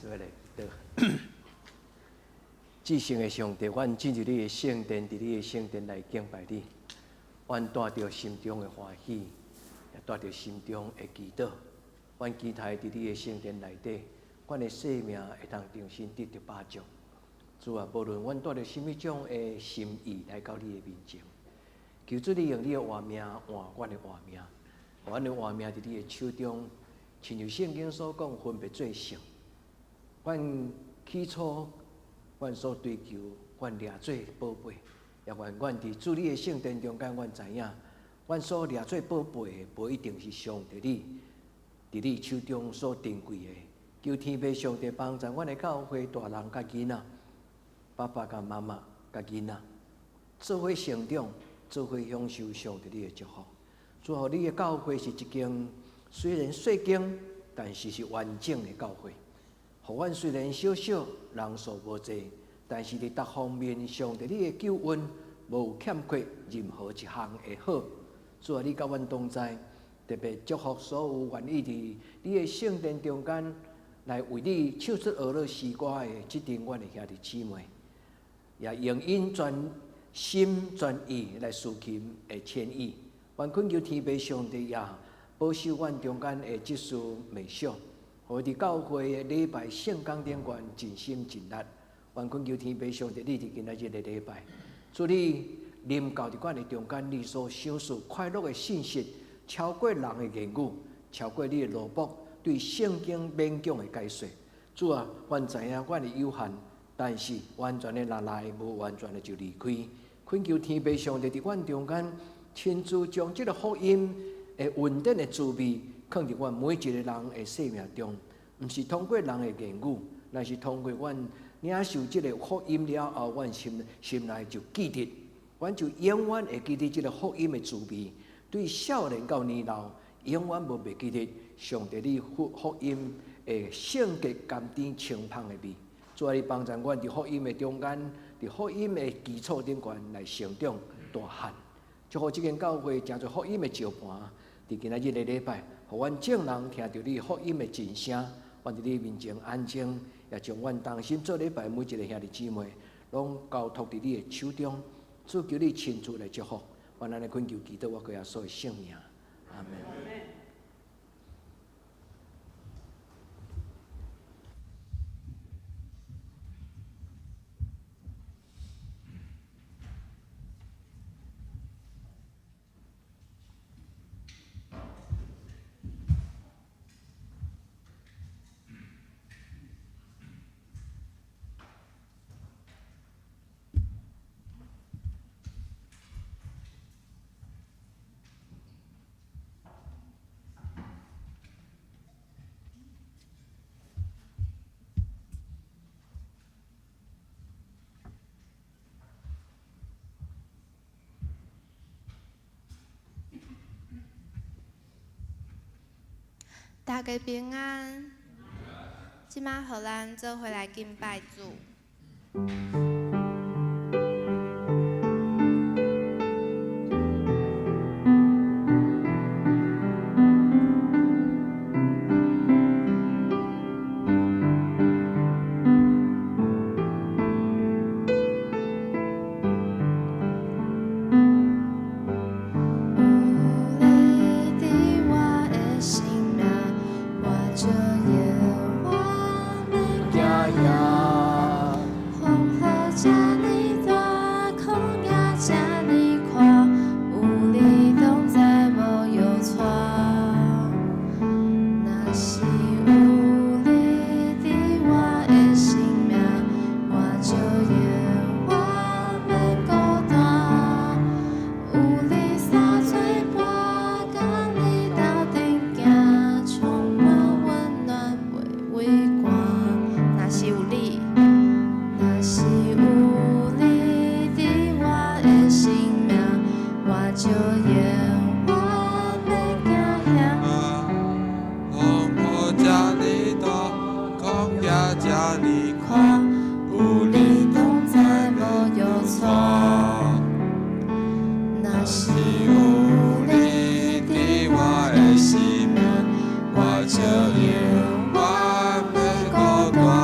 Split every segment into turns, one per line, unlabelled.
做咧得。至圣的上帝，阮进入你的圣殿，伫你的圣殿来敬拜你。阮带着心中的欢喜，也带着心中的祈祷。阮期待伫你的圣殿内底，阮的生命会当重新得到保障。主啊，无论阮带着什么种的心意来到你的面前，求主你用你的活命换阮的活命，阮的活命伫你的手中，亲像圣经所讲，分别做圣。阮起初，阮所追求，阮掠做宝贝，也愿阮伫主你的圣殿中间，阮知影，阮所掠做宝贝的，无一定是上帝你伫你手中所珍贵的。求天父上帝帮助阮的教会大人甲囡仔。爸爸甲妈妈甲囡仔，做伙成长，做伙享受上帝你的祝福。主啊，你的教会是一间虽然细间，但是是完整的教会。互阮虽然小小，人数无济，但是伫各方面，上帝你的救恩无欠缺任何一项的好。主啊，你甲阮同在，特别祝福所有愿意伫你的圣殿中间来为你唱出俄罗斯歌的即阵阮的兄弟姊妹。也用因全心全意来事琴的谦意，愿恳求天父上帝也保守阮中间的即事美相，互伫教会的礼拜圣工顶悬尽心尽力。愿恳求天父上帝，你伫今仔日的礼拜，祝你临到伫阮的中间，你所享受快乐的信息，超过人的言语，超过你的罗卜对圣经勉强的解说。主啊，阮知影阮的有限。但是完全的来，无完全的就离开。恳求天父上帝伫阮中间，亲自将这个福音的稳定的滋味，放伫阮每一个人的生命中，毋是通过人的言语，乃是通过阮领受这个福音了后，阮心内就记得，阮就永远会记得这个福音的滋味。对少年到年老，永远无袂记得上帝你福音的圣洁甘甜清芳的味。主啊，你帮助阮伫福音的中间，伫福音的基础顶悬来成长大汉。祝福这间教会诚侪福音的招盘，伫今仔日的礼拜，互阮众人听到你福音的真声，阮伫你面前安静，也将阮当心做礼拜每一个兄弟姊妹，拢交托伫你的手中。主求你亲自来祝福，阮安尼恳求祈祷，我归耶稣的圣名，阿门。
大家平安，即摆互咱做伙来敬拜主。
我就永远袂孤单。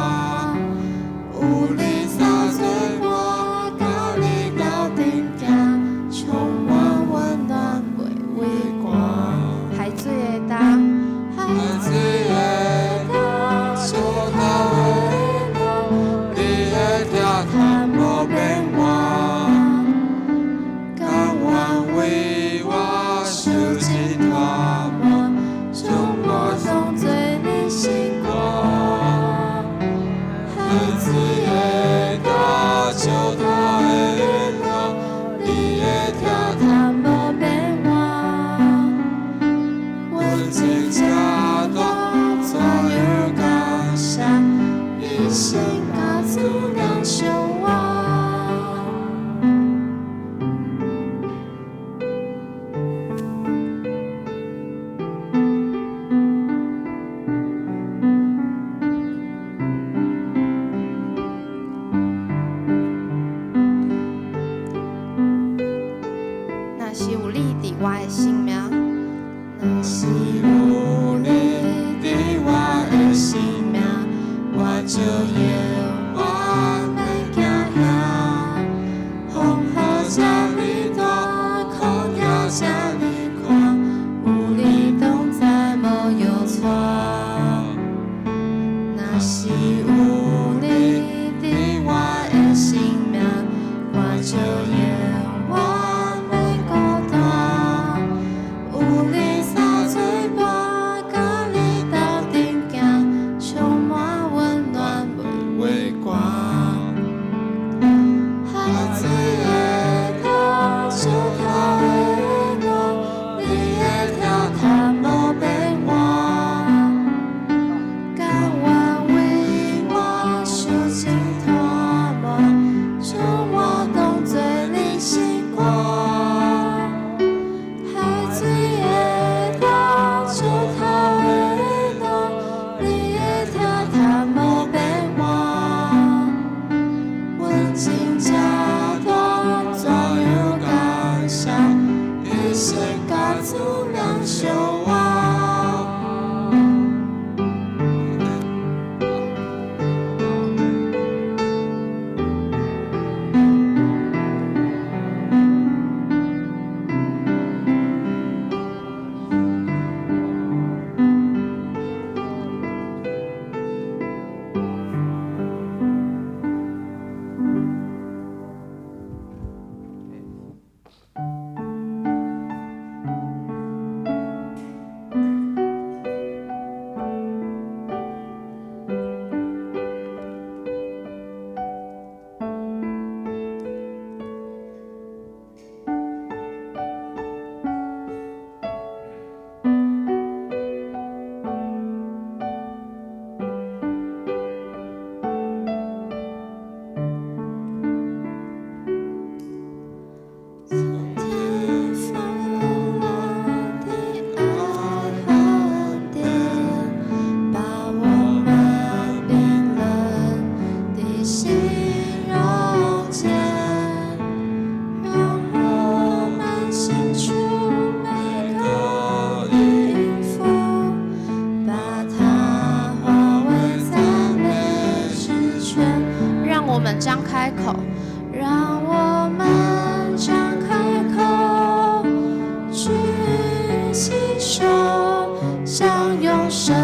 永生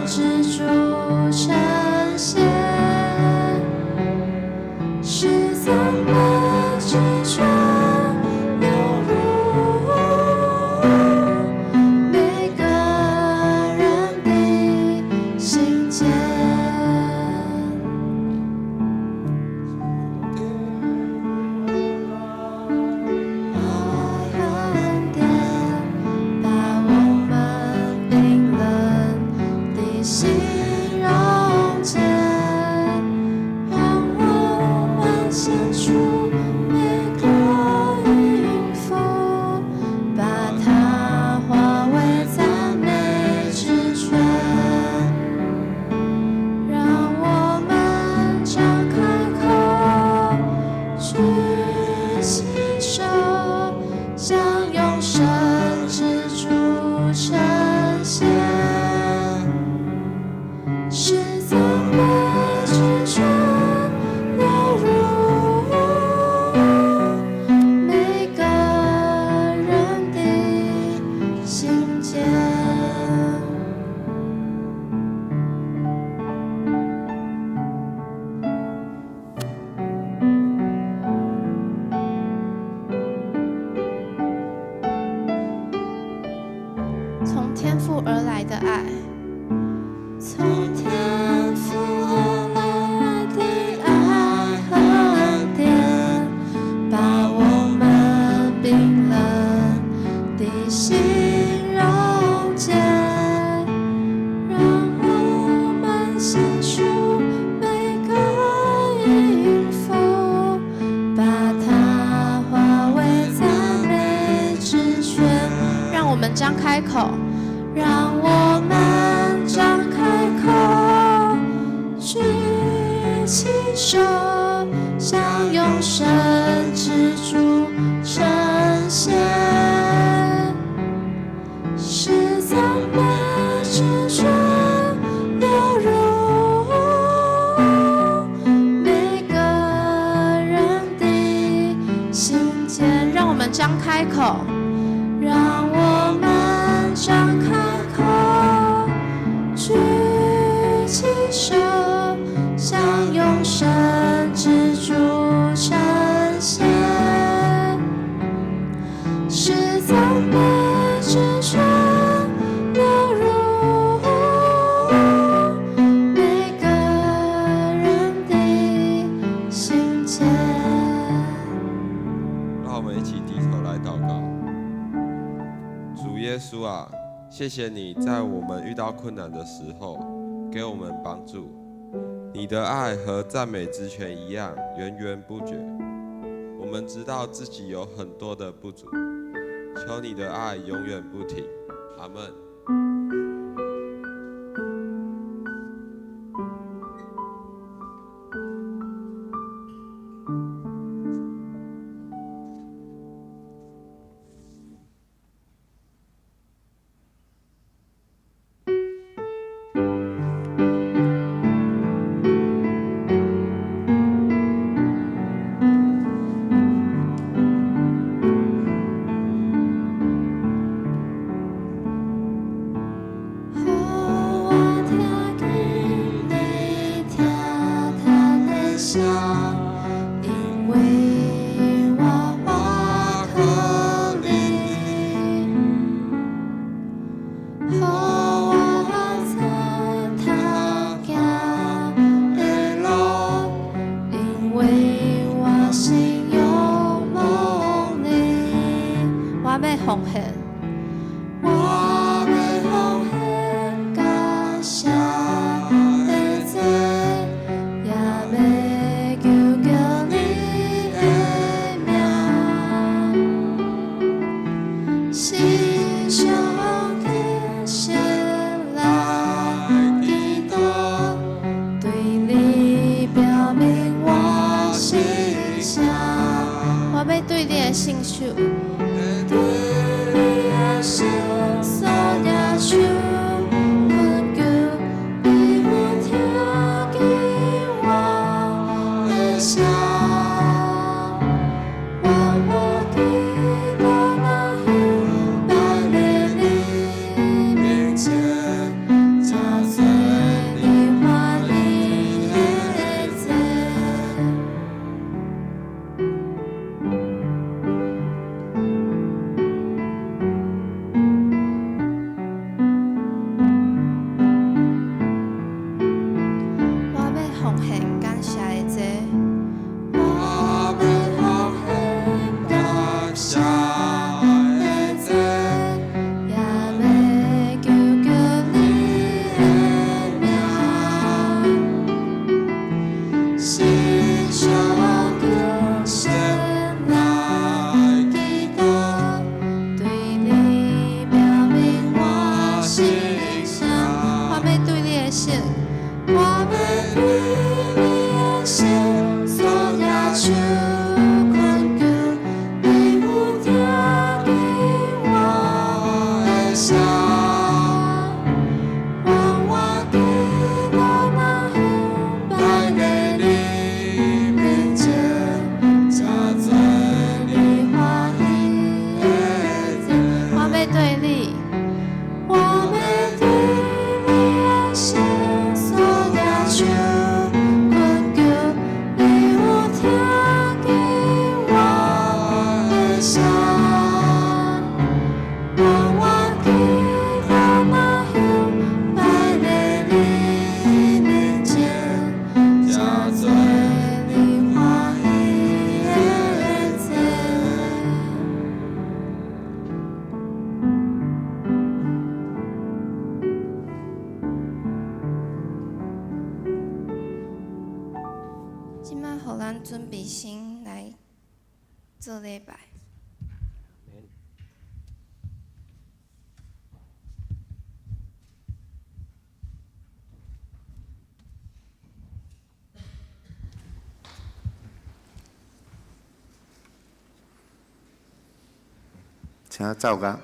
之主呈现，是赞美之泉流入每个人的心间。从天父而来的爱，从天父而来的爱和恩典，把我们冰冷的心溶解，让我们献出每个音符，把它化为赞美之泉。让我们张开口。让我们张开口，举起手，向永生之主呈现，是赞美之泉流入每个人的心间。让我们张开口，让我们张开口，举起手，向永生之主呈现，是赞美之泉流入每个人的心间。
让我们一起低头来祷告。主耶稣啊，谢谢你在我们遇到困难的时候给我们帮助，你的爱和赞美之泉一样源源不绝。我们知道自己有很多的不足，求你的爱永远不停。阿们。
准备心来做礼拜。
请走吧。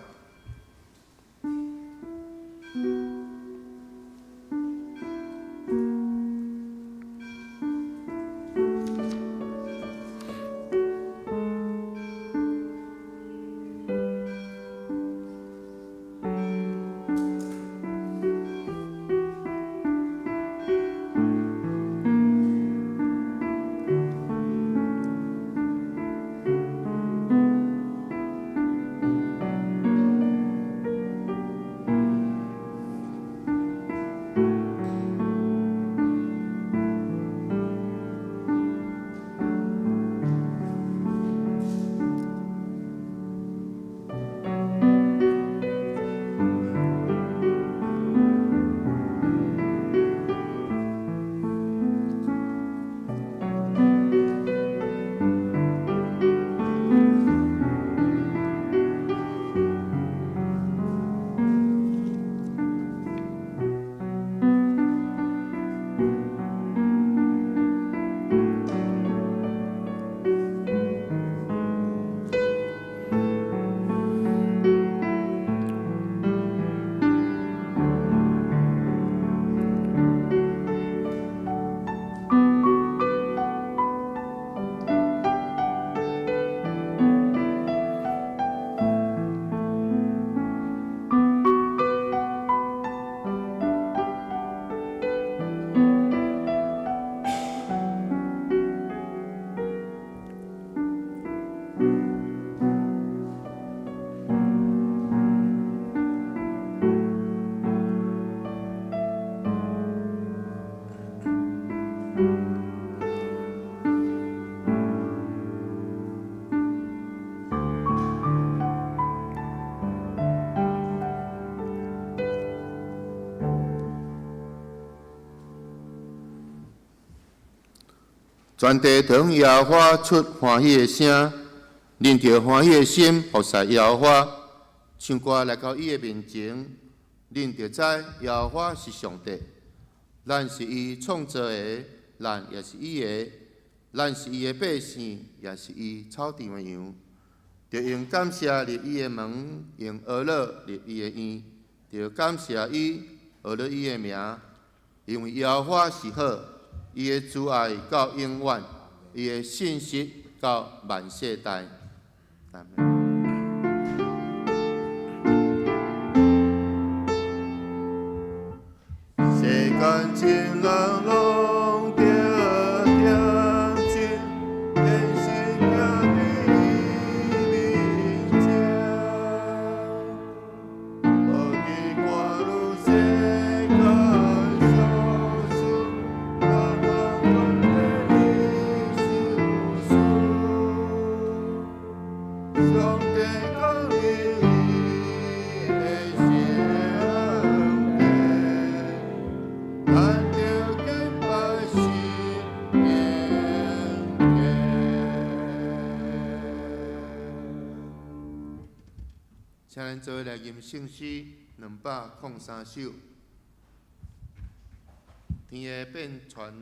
全地同耶和华出欢喜的声，恁着欢喜的心服侍耶和华，唱歌来到伊的面前，恁着知耶和华是上帝，咱是伊创造的，咱也是伊的，咱是伊的百姓，也是伊草场的羊。着用感谢入伊的门，用俄乐入伊的院，着感谢伊，俄乐伊的名，因为耶和华是好。伊的慈爱到永远，伊的信实到万世代。阿门。世间情人拢着点睛，天心行伫伊面前，无记看入世间所思。上帝讲伊的圣洁，咱着敬拜是严格。请咱做来吟圣诗203首，天的变传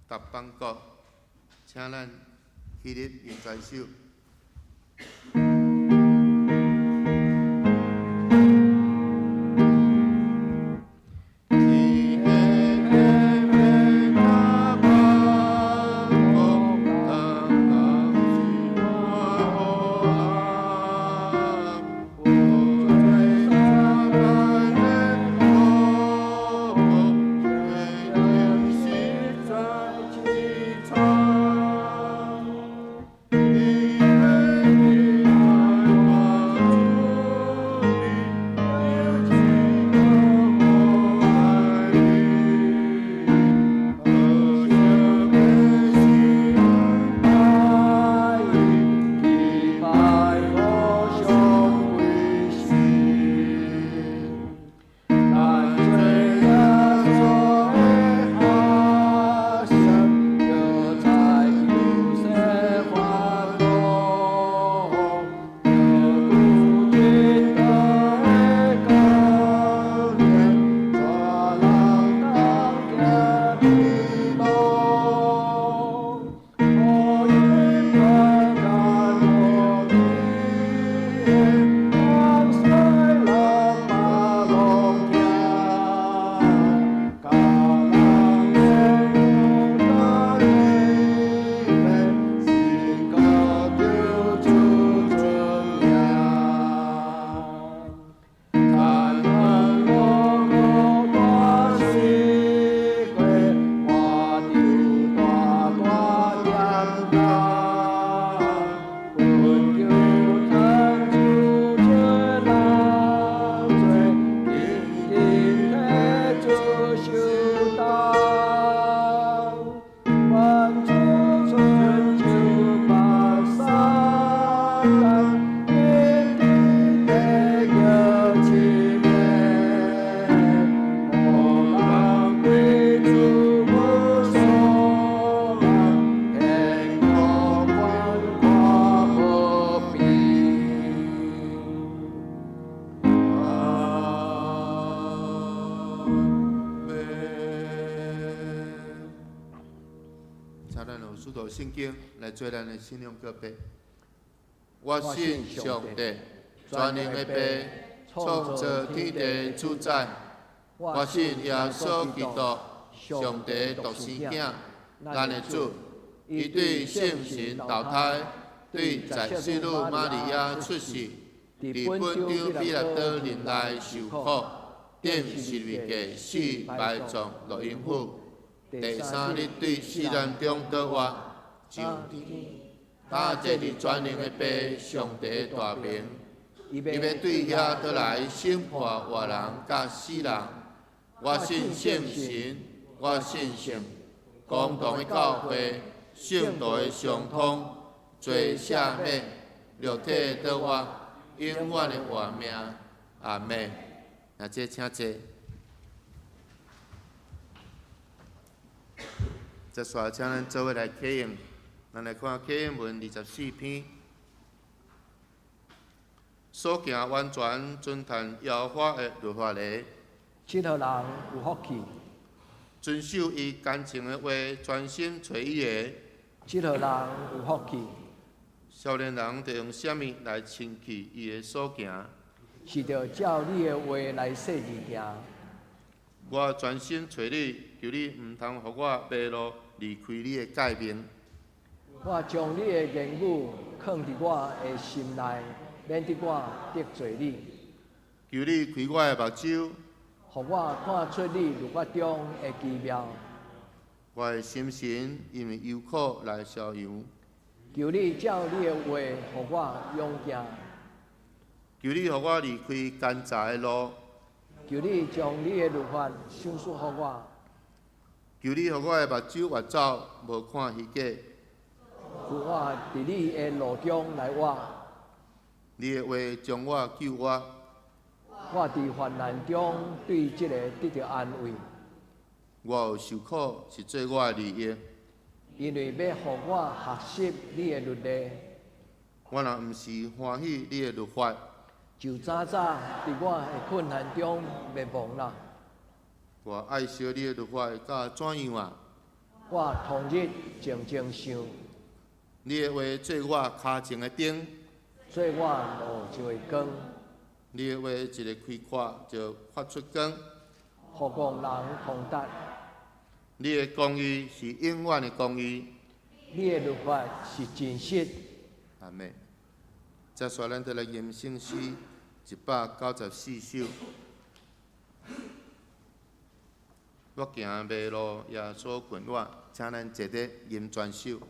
达邦国，请咱起立吟在首。主导圣经来做咱的信仰告白。我信上帝，全能的爸，创造天地主宰。我信耶稣基督，上帝独生囝，咱的主。伊对圣神投胎，对在世女玛利亚出世，伫本州比拉多人内受苦，顶十字架死埋葬落阴府。第三日对死人中倒活，上天，他坐伫全能的爸上帝大名，伊要对遐倒来审判活人甲死人。我信圣神，我信圣，公堂的教会，圣道的相通，罪赦免，肉体倒活，永远的活命。阿门。那这请坐。接下来，请咱做伙来启应，咱来看启应文24篇。所行完全遵谈耶和华的律法的，
这号人有福气；
遵守伊甘情的话，专心找伊的，
这号人有福气。
少年人得用什么来清气伊的所行？
是着照你的话来说字行。
我专心找你，求你毋通互我迷路，离开你的界面。
我将你的言语藏伫我的心内，免得我得罪你。
求你开我的目睭，
互我看出你律法中的奇妙。
我的心神因为忧苦来逍遥。
求你照你的话，互我勇行。
求你互我离开奸诈的路。
求你将你的律法赏赐互我。
求你互我的目睭越走，无看虚假。
求我伫你的路中来活。
你的话将我救我。
我伫患难中对这个得到安慰。
我有受苦是做我的利益，
因为要互我学习你的律例。
我若毋是欢喜你的律法，
就早早伫我的困难中灭亡啦。
我爱惜你的律法到怎样啊？
我同日静静想，
你的话做我脚前的灯，
做我路上的光，
你的话一个开阔就发出光。
互共人通达。
你的公义是永远的公义。
你的律法是真实。
阿妹，接下来咱就来吟圣诗194首。我行迷路，耶稣伴我，请咱坐伫吟全首。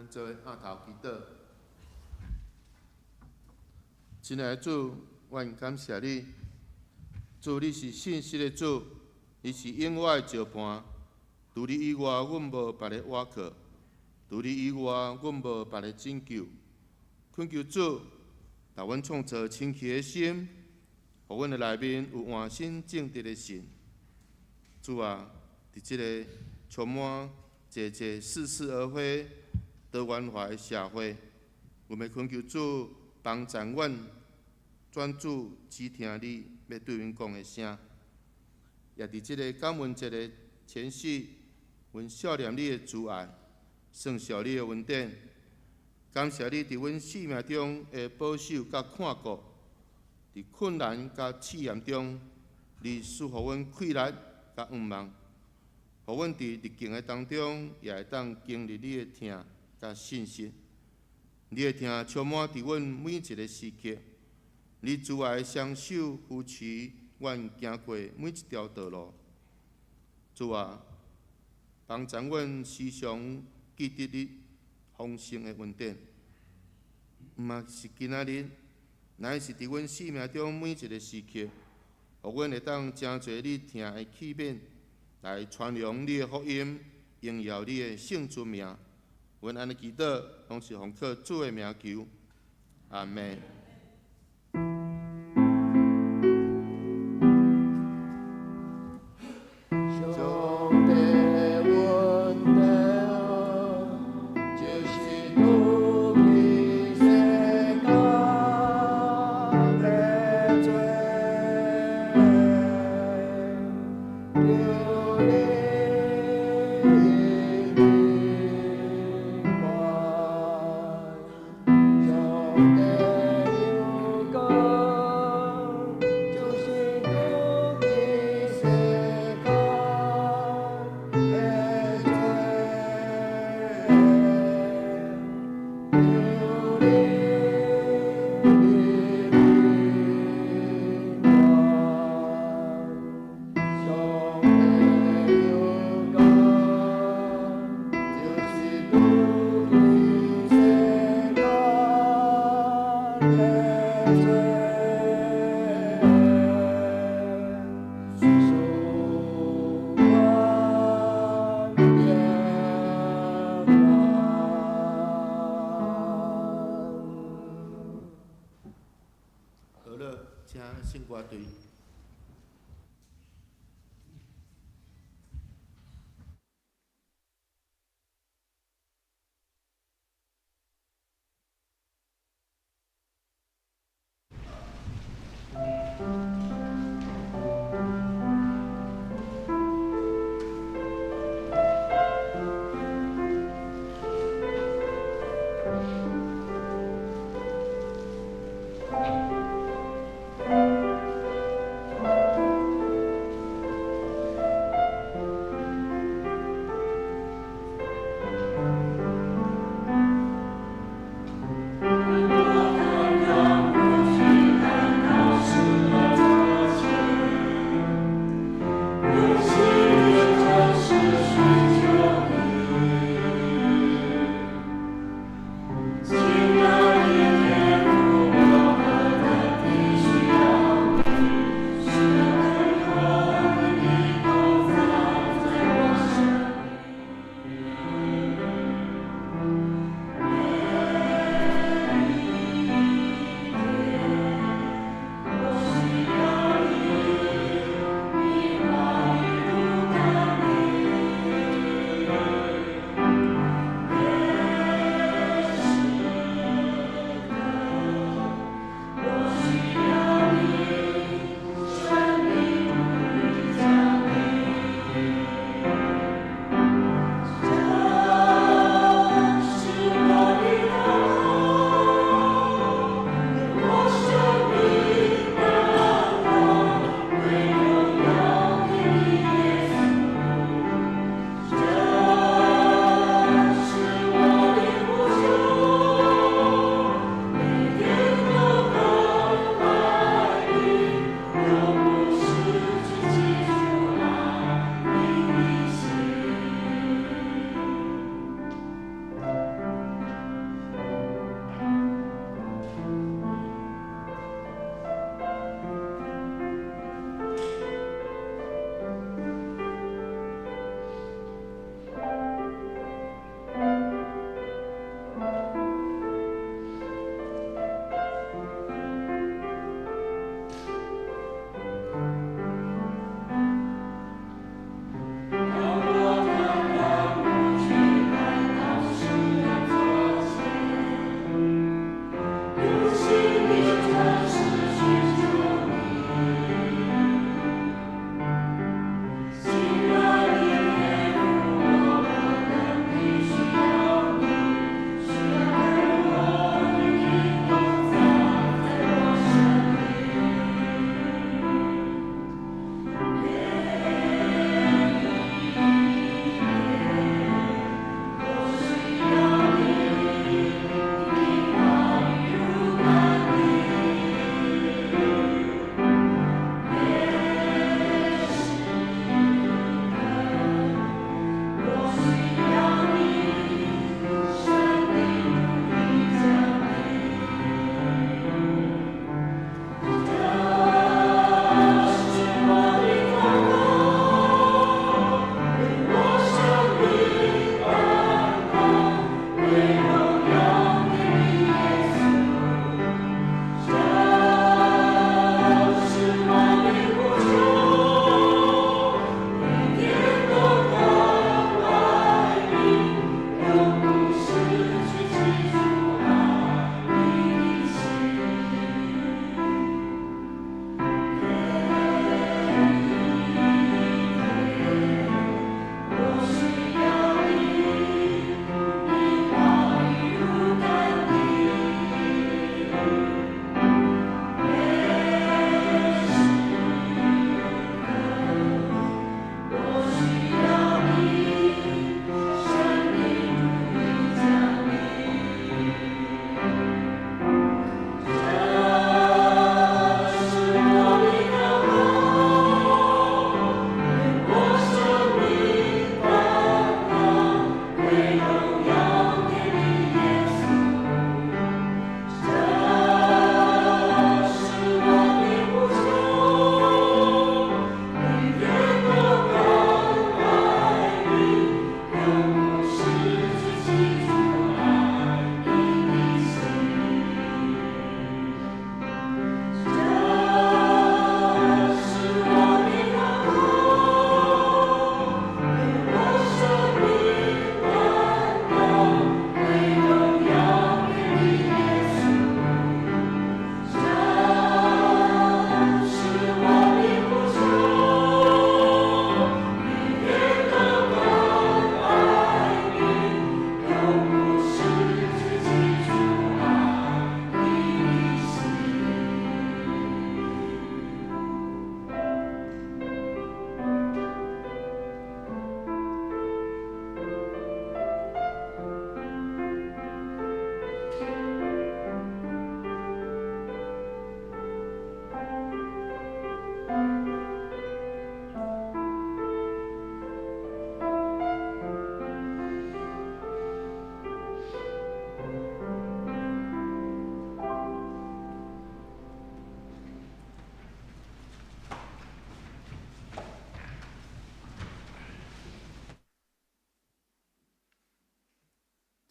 咱做下头祈祷。亲爱的主，愿感谢你，主你是信实的主，你是永远的石盘。除你以外，阮无别个倚靠；除你以外，阮无别个拯救。恳求主，让阮创造清气的心，互阮的内面有换心正直的心。主啊，伫即个充满节节似是而非、多元化的社会，阮要恳求主帮助阮专注只听你要对阮讲的声。也伫即个感恩节的前夕，阮少念你的慈爱，颂效你的恩典，感谢你伫阮生命中的保守甲看顾，伫困难甲试验中，你赐予阮气力甲愿望，互阮伫逆境的当中，也会当经历你的疼甲信心。你的疼充满伫阮每一个时刻，你慈爱双手扶持阮行过每一条道路。主啊，帮助阮时常记得你丰盛的恩典，毋嘛是今仔日，乃是伫阮生命中每一个时刻，互阮会当真侪你听的器皿，来传扬你的福音，荣耀你的圣尊名。阮安尼祈祷，拢是奉靠主的名求，阿门。请圣歌队。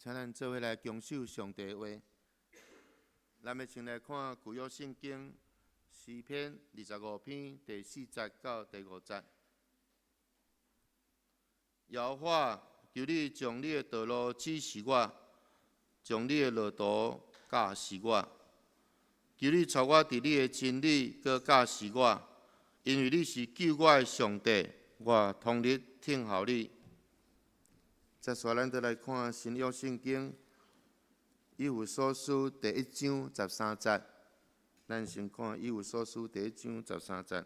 请咱做伙来恭守上帝的话。咱要先来看旧约圣经诗篇25篇第4节到第5节。耶和华，求你将你的道路指示我，将你的路途教示我。求你带我伫你的真理，搁教示我，因为你是救我的上帝，我通日听候你。接下咱再来看新约圣经以弗所书第1章13节。咱先看以弗所书第1章13节。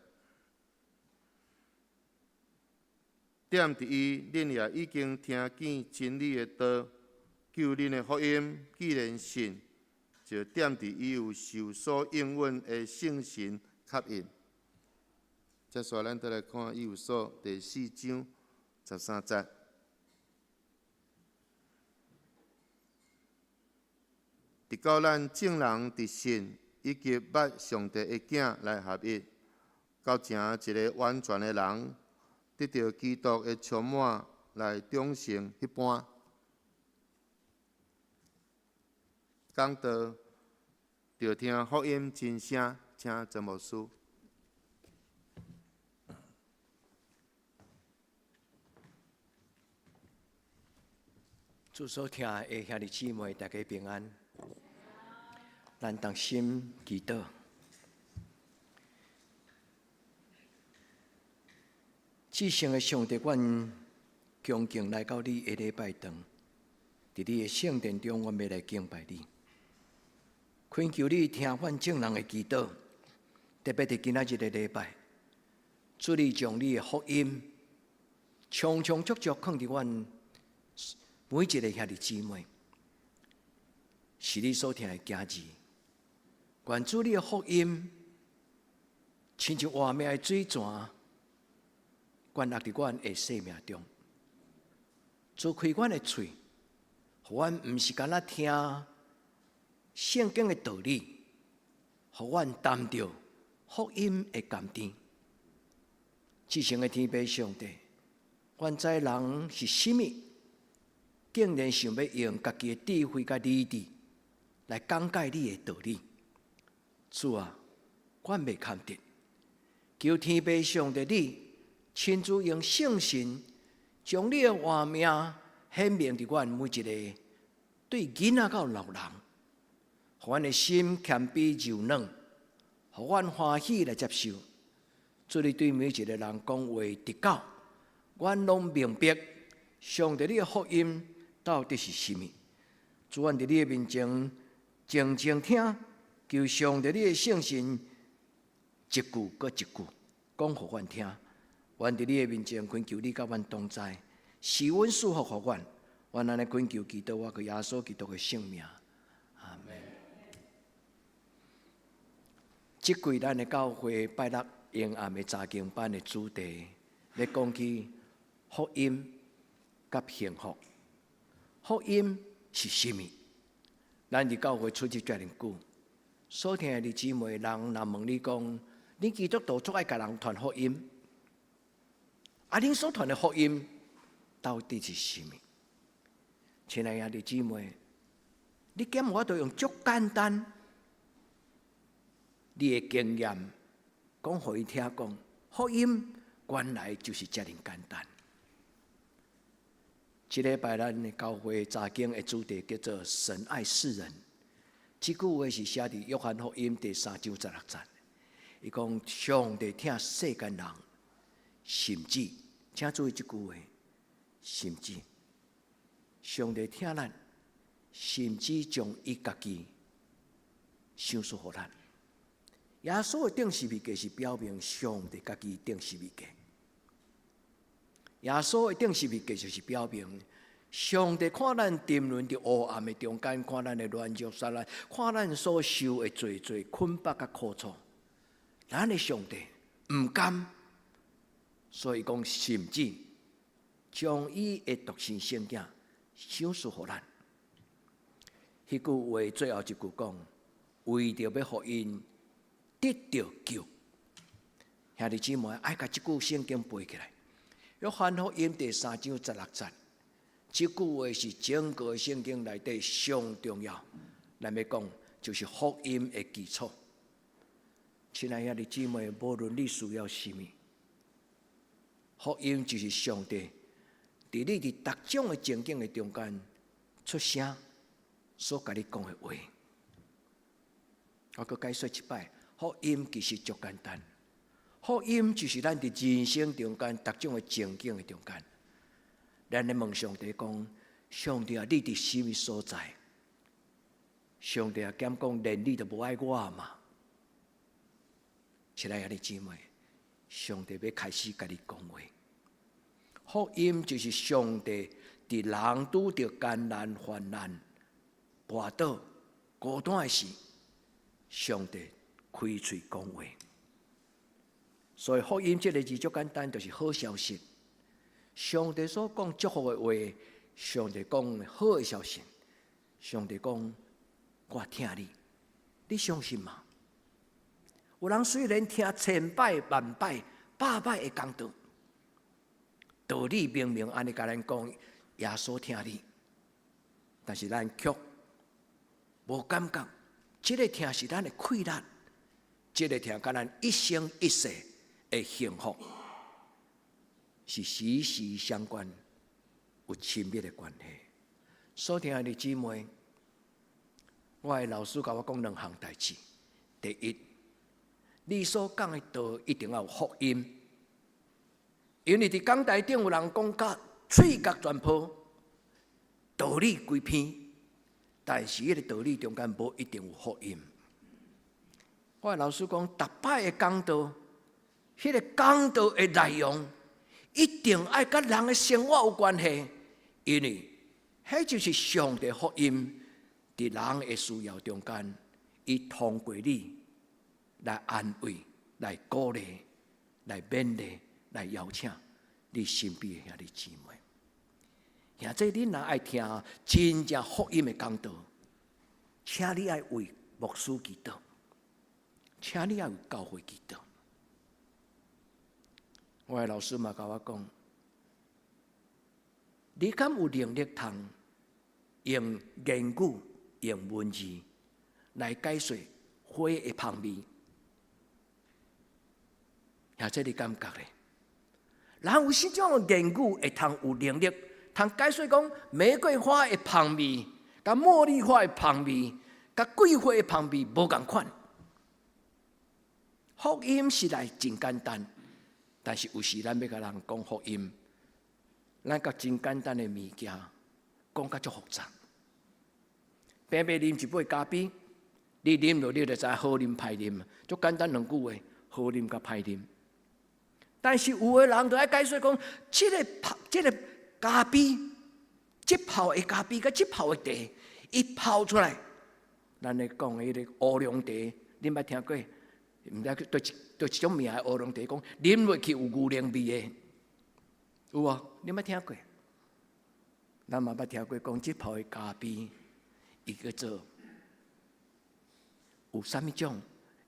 点伫伊，恁也已经听见真理的道，救恁的福音。既然信，就点伫伊有受所应允的圣神吸引。接下咱再来看以弗所第4章13节。直到咱众人伫信以及捌上帝的囝来合一，到成一个完全的人，得到基督的充满来忠诚迄般。讲道就听福音真声，请真牧师。
主所听的兄弟姊妹，大家平安。咱同心祈祷。至圣的上帝，阮恭敬来到你的礼拜堂，伫你的圣殿中，阮要来敬拜你。恳求你听阮众人的祈祷，特别伫今仔日的礼拜，主你将你的福音，充充足足放伫阮每一个兄弟姊妹，是你所听的家字。愿主你的福音，亲像活命的水泉，灌入伫阮的生命中。主开阮的嘴，互阮毋是干那听圣经的道理，互阮担着福音的甘甜。至圣的天父上帝，阮知人是甚物，竟然想要用家己的智慧甲理智来讲解你的道理。主啊，阮未堪得，求天父上帝你亲自用圣神，将你的活命显明伫阮每一个对囡仔到老人，互阮的心谦卑柔软，互阮欢喜来接受。主你对每一个人讲话直到，阮拢明白上帝你的福音到底是甚物。主，阮伫你的面前静静听。求上帝你的圣神一句搁一句讲互阮听，阮伫你的面前恳求你甲阮同在，是阮祝福互阮，阮安尼恳求祈祷，我个耶稣基督的圣名，阿门。即季咱的教会拜六永暗的查经班的主题，要讲起福音甲幸福。福音是甚物？咱伫教会出去遮尔久。所听的姊妹，人若问你讲，你基督徒足爱甲人传福音，恁所传的福音到底是甚物？亲爱的姊妹，你检我都用足简单你的经验讲互伊听讲，福音原来就是遮尔简单。这礼拜咱的教会查经的主题叫做“神爱世人”。这句话是写伫约翰福音第3章16节。伊讲上帝疼世间人，甚至，请注意这句话，甚至上帝疼咱，甚至将伊家己赏赐予咱。耶稣的定十字架是表明上帝家己定十字架。耶稣的定十字架就是表明。上帝看咱沉沦伫黑暗的中间，看咱的软弱撒烂，看咱所受的罪捆绑甲苦楚，咱的上帝毋甘，所以讲甚至将伊的独生圣子赏赐予咱。迄句话最后一句讲，为着要互因得到救。兄弟姊妹，爱甲即句圣经背起来。约翰福音第3章16节。这句话是整个圣经内底上重要。咱要讲，就是福音的基础。亲爱的姊妹，无论你需要什么，福音就是上帝伫你伫各种的情景的中间出声所甲你讲的话。我搁解说一摆，福音其实足简单。福音就是咱伫人生中间各种的情景的中间，咱咧问上帝讲：上帝啊，你伫什么所在？上帝啊，减讲连你都无爱我嘛？亲爱的姊妹，上帝要开始甲你讲话。福音就是上帝伫人拄着艰难、患难、跋倒、孤单的时，上帝开嘴讲话。所以福音这个字足简单，就是好消息。上帝所讲祝福的话，上帝讲好的消息。上帝讲，我听你，你相信吗？有人虽然听千摆万摆百摆的讲道，道理明明安尼甲咱讲，耶稣听你，但是咱却无感觉。这个听是咱的困难，这个听甲咱一生一世的幸福是息息相关，有亲密的关系。所听的姊妹，我的老师甲我讲两项代志。第一，你所讲的道一定要有福音，因为伫讲台顶有人讲甲喙角全破，道理规篇，但是迄个道理中间无一定有福音。我的老师讲，逐摆的讲道，迄个讲道的内容一定爱甲人的生活有关系，因为迄就是上帝福音伫人的需要中间，伊通过你来安慰、来鼓励、来勉励、来邀请你身边的兄弟姊妹。现在你若爱听真正福音的讲道，请你爱为牧师祈祷，请你爱为教会祈祷。我的老师嘛甲我讲，你敢有能力通用言语、用文字来解说花的香味？也这你感觉咧？人有什种言语会通有能力通解说讲玫瑰花的香味，甲茉莉花的香味，甲桂花的香味无同款？福音实在真简单。但是有时咱要甲人讲福音，咱甲真简单的物件讲甲足复杂。平平啉一杯咖啡，你啉落你就知好啉歹啉，足简单两句话，好啉甲歹啉。但是有的人就爱解说讲，这个咖啡，这泡的咖啡甲这泡的茶，伊泡出来，咱咧讲的迄个乌龙茶，恁捌听过？毋知对一种名的乌龙茶讲，啉落去有牛奶味的，有啊？你捌听过？咱嘛捌听过讲，这泡的咖啡，伊叫做有啥物种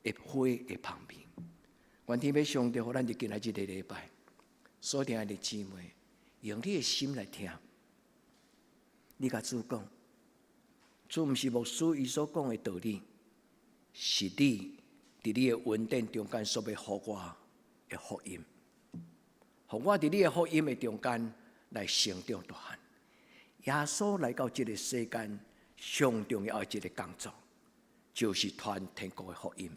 的花的香味。愿天要上帝，互咱就今仔日个礼拜，所听的姊妹，用你的心来听。你甲主讲，主毋是牧师伊所讲的道理，是你伫你的恩典中间所要互我的福音，互我伫你的福音的中间来成长大汉。耶稣来到这个世间，上重要的一个工作，就是传天国的福音。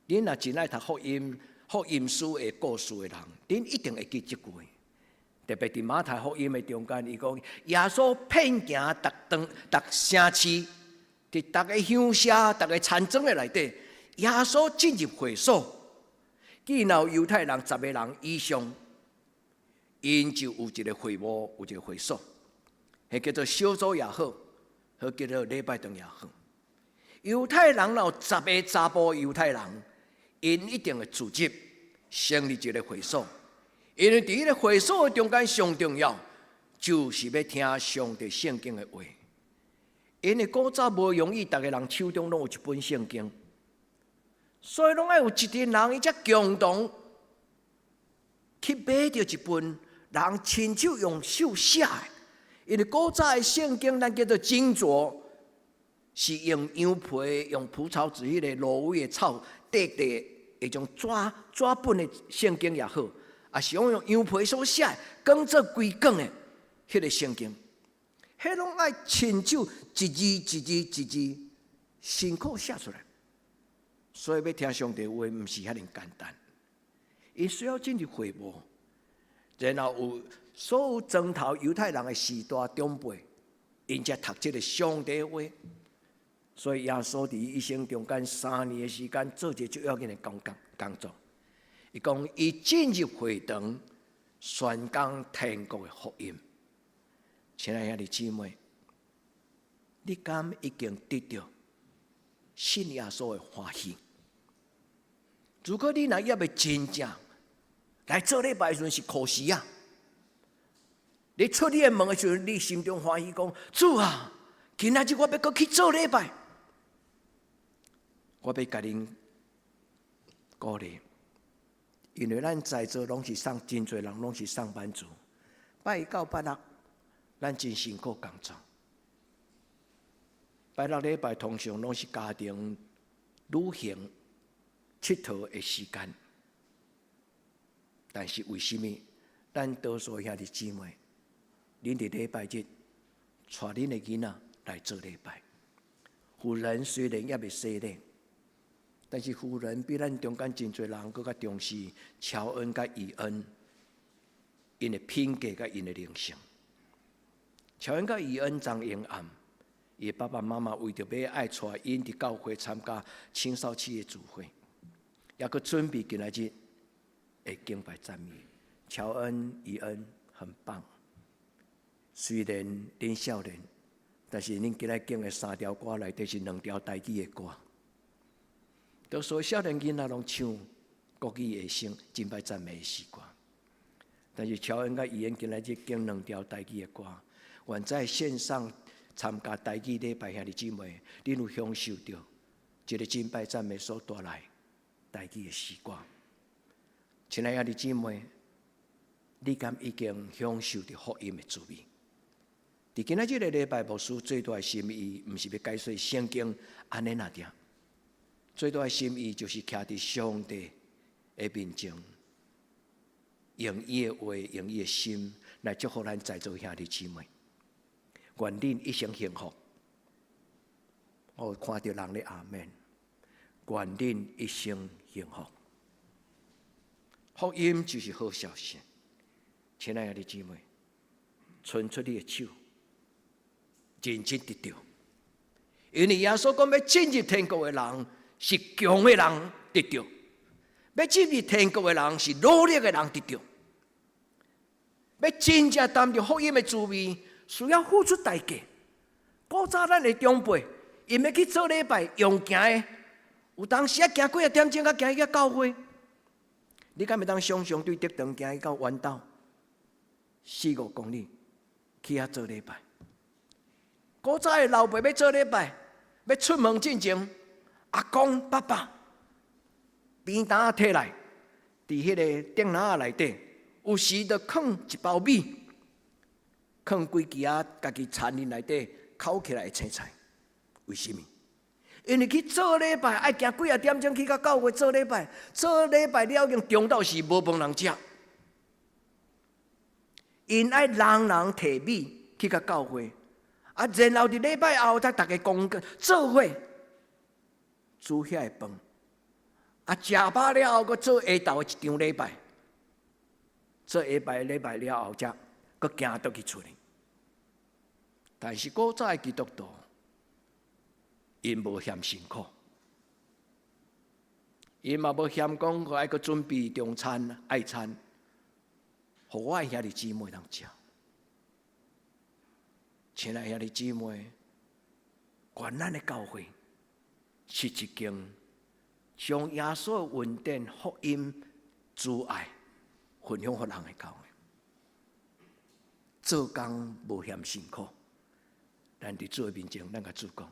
恁若真爱读福音书的故事的人，恁一定会记这句。特别伫马太福音的中间，伊讲耶稣遍行逐城市，伫逐个乡下、逐个村庄的内底，耶稣进入会所，见到犹太人10个人以上，因就有一个会务，有一个会所，迄叫做小组也好，或叫做礼拜堂也好。犹太人有10个查甫犹太人。因一定会组织成立一个会所，因为伫迄个会所中间上重要，就是要听上帝圣经的话。因为古早无容易，逐个人手中拢有一本圣经，所以拢爱有一群人，伊才共同去买着一本人亲手用手写的，因为古早的圣经，咱叫做金座，是用羊皮、用蒲草纸迄个芦苇的草缀的迄种纸本的圣经也好，也是用羊皮所写，讲做规卷的迄个圣经，迄拢爱亲手一字一字辛苦写出来。所以要听上帝话，毋是遐尼简单，伊需要进入会幕，然后有所有庄头犹太人的士大长辈，因才读这个上帝话。所以耶稣伫一生中间3年的时间，做一个最要紧的工作。伊讲，伊进入会堂，宣讲天国的福音。亲爱的姊妹，你敢已经得到信耶稣的欢喜？如果你若要真正来做礼拜的时候是可惜啊！你出你的门的时候，你心中欢喜讲：主啊，今仔日我要搁去做礼拜。我要甲恁鼓励，因为咱在座拢是真侪人拢是上班族，拜一到拜六，咱真辛苦工作。拜六礼拜通常拢是家庭旅行、佚佗的时间，但是为什么咱多数兄弟姊妹，恁伫礼拜日带恁的囡仔来做礼拜？妇人虽然也未洗礼，但是妇人比咱中间真侪人更较重视乔恩甲伊恩，因的品格甲因的灵性。乔恩甲伊恩昨昏暗，伊爸爸妈妈为着要爱带因伫教会参加青少期的聚会，也搁准备今仔日的敬拜赞美。乔恩、伊恩很棒，虽然恁少年，但是恁今仔敬的3条歌内底是2条台语的歌。多数少年囡仔拢唱国语的声敬拜赞美的诗歌，但是乔恩甲伊恩今仔日敬2条台语的歌。愿在线上参加台语礼拜兄弟姊妹，恁有享受到一个敬拜赞美所带来台语的诗歌。亲爱的兄弟姊妹，你敢已经享受到福音的滋味？伫今仔日的礼拜，牧师最大的心意，毋是要解说圣经安尼那点。最大的心意就是徛伫上帝的面前，用伊的话，用伊的心来祝福咱在座兄弟姊妹。愿恁一生幸福。我看到人咧阿们，愿恁一生幸福。福音就是好消息，亲爱的姊妹，伸出你的手，认真得到。因为耶稣讲，要进入天国的人是强的人得到，要进入天国的人是努力的人得到。要真正担着福音的滋味，需要付出代价。古早咱的长辈，因要去做礼拜，用行的，有当时行几点钟，才行去教会。你敢会当想象对德堂行去到弯道4-5公里去遐做礼拜？古早的老爸要做礼拜，要出门进前，阿公、爸爸便当摕来，伫迄个电脑内底，有时就放一包米，放几支家己田里内底烤起来的青菜。为什么？因为去做礼拜，爱行几点钟去到教会做礼拜，做礼拜了经中昼时无饭通食，因爱人摕米去到教会，然后伫礼拜后，才大家共做伙煮遐个饭，食饱了后，搁做下昼的一场礼拜，做下摆礼拜了后，才搁行倒去厝里。但是古早的基督徒，因无嫌辛苦，因嘛无嫌讲爱搁准备中餐、爱餐，互我的兄弟姊妹通食。亲爱的兄弟姊妹，愿咱的教会是一间将耶稣的恩典、福音、慈爱分享给人的教会。做工无嫌辛苦，咱伫主面前，咱甲主讲。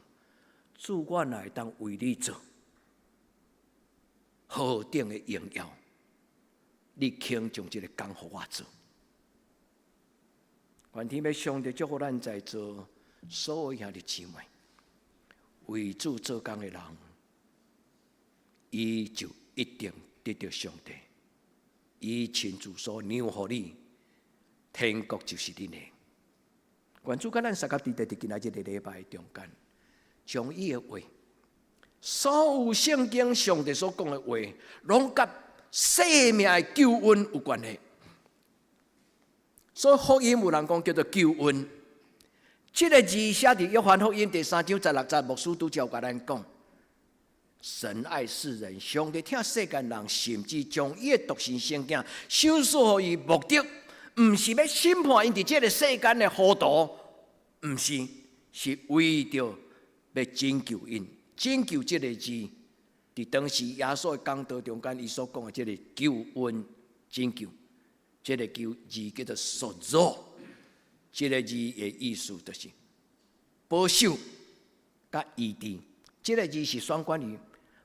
主，我乃当为你做何等的荣耀，你肯将这个工互我做。愿天要上帝祝福咱在座所有兄弟姊妹，为主做工的人，伊就一定得到上帝。伊亲自所让予你，天国就是恁的。愿主甲咱三甲伫今仔日的礼拜中间，将伊的话，所有圣经上帝所讲的话，拢甲生命的救恩有关系。所以福音有人讲叫做救恩，这个字写伫约翰福音第3章16节，牧师拄照甲咱讲。神爱世人，上帝疼世间人，甚至将伊的独生圣子赏赐予伊，目的毋是要审判因伫这个世间的糊涂，毋是，是为着要拯救因。拯救这个字，伫当时耶稣的讲道中间，伊所讲的这个救恩、拯救，这个救字叫做赎罪，这个字的意思就是保守甲医治。这个字是双关语。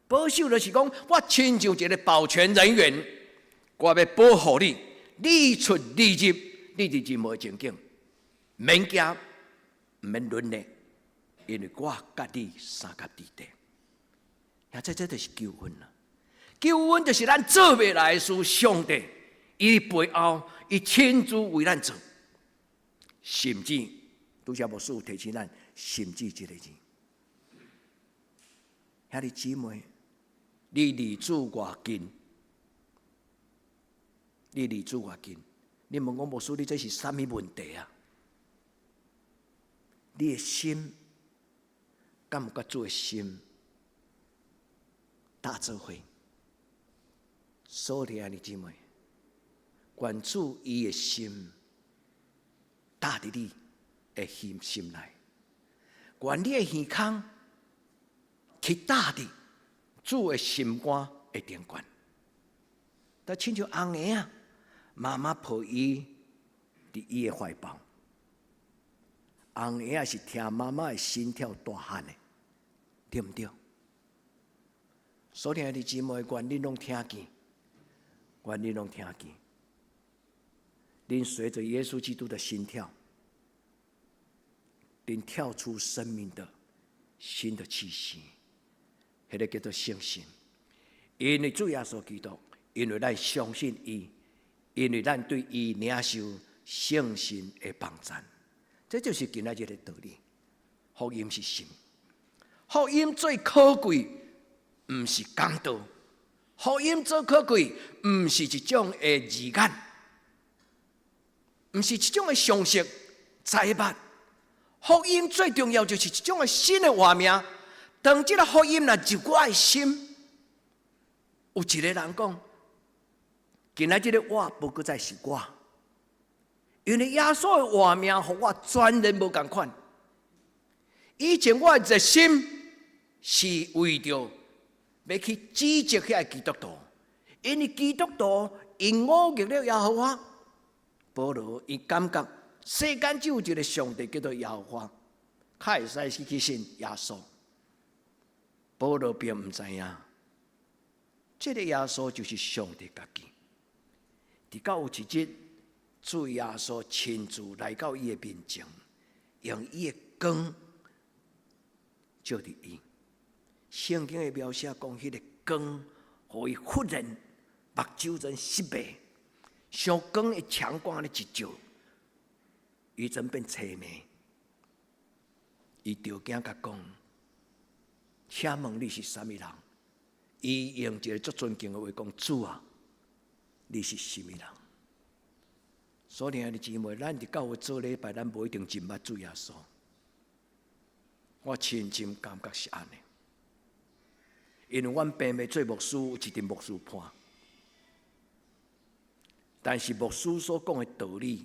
保守就是讲，我亲像一个保全人员，我要保护你，你出你入，你就任何情景，免惊，唔免沦落，因为我甲你三甲伫地。这就是救恩啦。救恩就是咱做未来的事，上帝伊背后，伊亲自为咱做，甚至拄则牧师有提醒咱，甚至这个字，兄弟姊妹。你离主偌近？你离主偌近？你问我牧师，你这是啥物问题啊？你的心敢有甲主的心搭做伙？所有兄弟姊妹，愿主伊的心搭伫你的心内，愿你的耳孔去搭伫主的心肝的顶悬，但亲像红婴啊，妈妈抱伊伫伊的怀抱，红婴是听妈妈的心跳大汉的，对毋对？所有的姊妹，愿你拢听见，愿你拢听见，恁随着耶稣基督的心跳，恁跳出生命的新的气息。迄个叫做信心，因为主耶稣基督，因为咱相信伊，因为咱对伊领受圣心的帮助，这就是今仔日的道理。福音是什么？福音最可贵，毋是讲道；福音最可贵，毋是一种的字眼，毋是一种的常识财物。福音最重要就是一种的新的画面。当这个福音若入我的心，有一个人讲，今仔日的我不过再是我，因为耶稣的画面和我全然无同款。以前我的热心是为着要去指责遐基督徒，因为基督徒因误入了耶和华。保罗伊感觉世间只有一个上帝叫做耶和华，较会使去信耶稣。保罗并唔知影，这个耶稣就是上帝家己。直到有一日，主耶稣亲自来到伊的面前，用伊的光照伫伊。圣经的描写讲，迄个光，互伊忽然目睭真失明，上光的强光咧一照，伊真变凄迷。伊着惊甲讲。请问你是啥物人？伊用一个足尊敬的话讲：主啊，你是什么人？所以，兄弟姊妹，咱伫教会做礼拜，咱无一定真捌主耶稣。我深深感觉是安尼，因为阮并未做牧师，有一阵牧师判，但是牧师所讲的道理，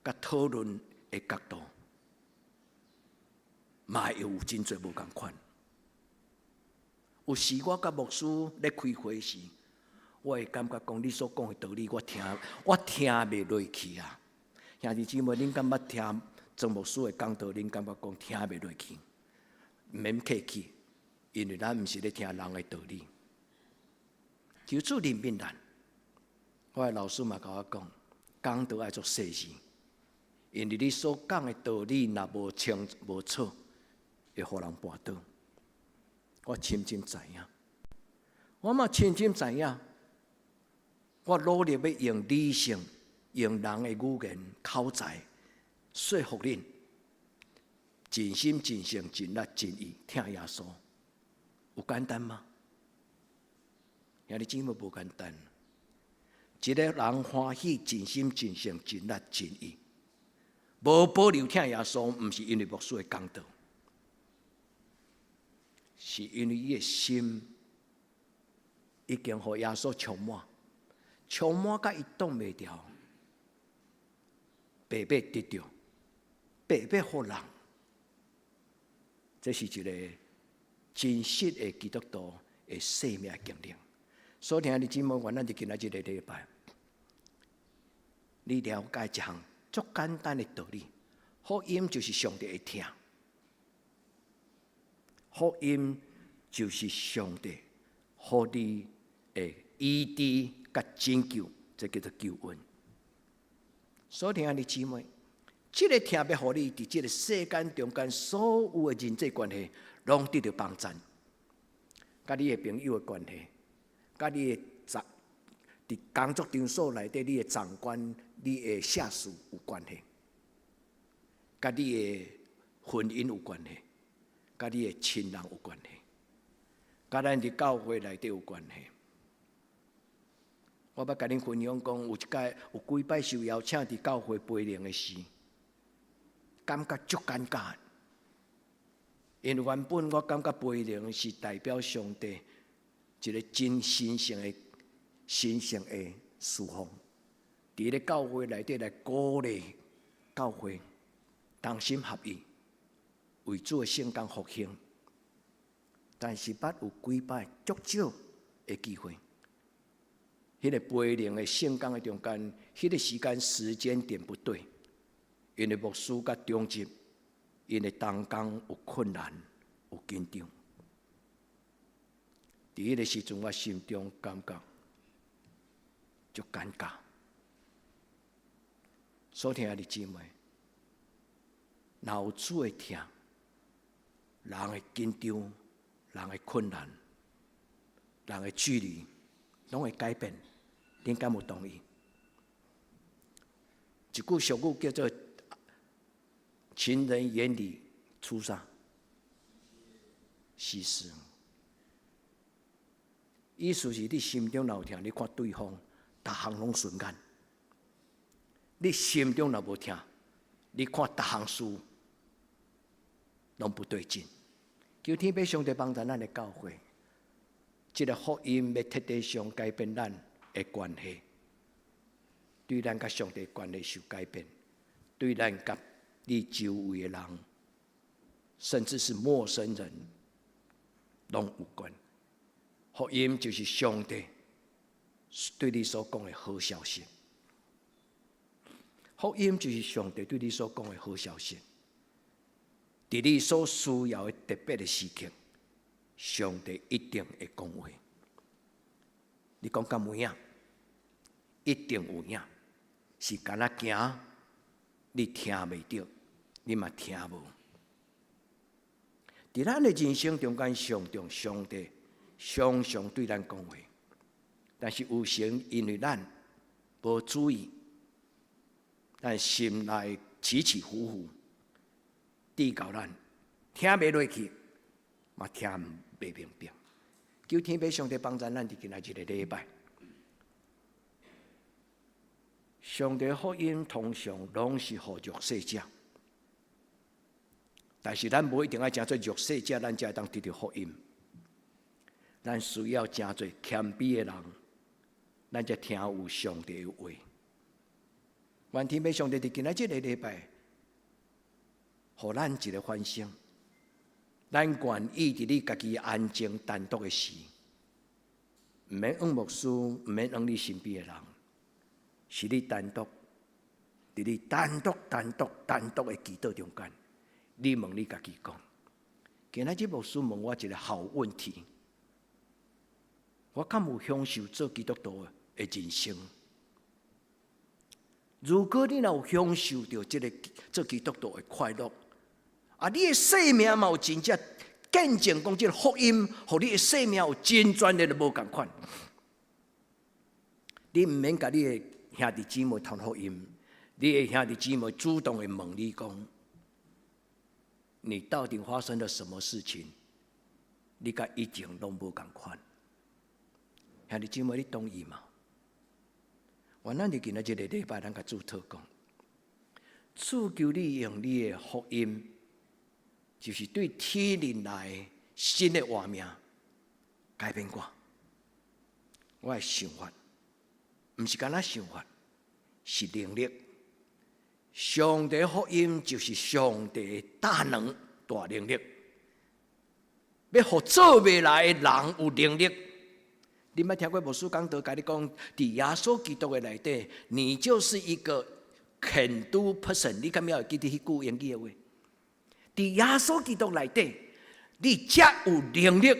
甲讨论的角度，嘛又有真侪无共款。有时我甲牧师咧开会时，我会感觉讲你所讲的道理，我听袂落去啊。兄弟姊妹，恁敢捌听曾牧师的讲道？恁感觉讲听袂落去，毋免客气，因为咱毋是咧听人的道理。求主怜悯咱。我的老师嘛甲我讲，讲道爱做细事，因为你所讲的道理，若无清无楚，会互人绊倒。我深深知影，我嘛深深知影，我努力要用理性、用人的语言、口才说服恁，尽心、尽性、尽力、尽意听耶稣，有简单吗？兄弟姊妹，无简单。一个人欢喜、尽心、尽性、尽力、尽意，无保留听耶稣，毋是因为牧师的讲道，是因为伊的心已经互耶稣充满，充满甲伊挡袂牢，白白得到，白白互人。这是一个真实的基督徒的生命经历。所以，兄弟姊妹，咱就今仔日个礼拜，你了解一项足简单的道理：福音就是上帝会听，福音就是上帝互你的医治甲拯救，这叫做救恩。所以，兄弟姊妹，这个听要互你伫这个世间中间所有的人际关系，拢得到帮助，甲你的朋友的关系。甲你的伫工作场所内底，你的长官、你的下属有关系；甲你的婚姻有关系；甲你的亲人有关系；甲咱伫教会内底有关系。我要甲恁分享讲，有几摆受邀请伫教会培灵的时，感觉足尴尬，因为原本我感觉培灵是代表上帝。一个真神圣的侍奉，伫咧教会内底来鼓励教会同心合意，为主的圣工复兴。但是捌有几摆足少的机会，迄个培灵的圣工的中间，迄个时间点不对，因为牧师甲中职，因为同工有困难，有紧张。伫迄个时阵，我心中感觉足尴尬。所听的姊妹，若有主的听，人的紧张、人的困难、人的距离，拢会改变。恁敢有同意？一句俗语叫做“情人眼里出啥？西施”。意思是你心中若有听，你看对方，逐项拢顺眼；你心中若无听，你看逐项事拢不对劲。求天父上帝帮助咱的教会，这个福音要彻底上改变咱的关系，对咱甲上帝关系受改变，对咱甲你周围的人，甚至是陌生人，拢有关。福音就是上帝对你所讲的好消息。福音就是上帝对你所讲的好消息。在你所需要的特别的时刻，上帝一定会讲话。你讲敢有影？一定有影。是敢若行，你听袂到，你嘛听无。在咱的人生中间，上帝常常对咱讲话，但是有时因为咱无注意，咱心内起起伏伏，抵到咱听袂落去，嘛听袂明白。求天父上帝帮助咱伫今仔日个礼拜，上帝福音通常拢是互弱势者，但是咱无一定要诚做弱势者，咱才会当得到福音。咱需要诚侪谦卑的人，咱才听有上帝的话。愿天父上帝伫今仔日个礼拜，互咱一个反省。咱愿意伫你家己安静单独的时，毋免往牧师，毋免往你身边的人，是你单独，伫你单独的祈祷中间，你问你家己讲：今仔日牧师问我一个好问题。我敢有享受做基督徒的人生？如果你若有享受到这个做基督徒的快乐，你的生命嘛有真正见证讲这个福音，互你的生命有真专的无共款。你毋免甲你的兄弟姊妹传福音，你的兄弟姊妹主动的问你讲，你到底发生了什么事情？你甲以前拢无共款。兄弟姊妹，你同意吗？咱就今仔日个礼拜，咱甲主祷讲，主求你用你的福音，就是对天灵来新的画面改变我的想法，毋是干那想法，是能力。上帝福音就是上帝的大能大能力，要互做未来的人有能力。你捌听过牧师讲道，甲你讲，伫耶稣基督的内底，你就是一个 can do person。你敢会记得迄句英语的话？伫耶稣基督内底，你才有能力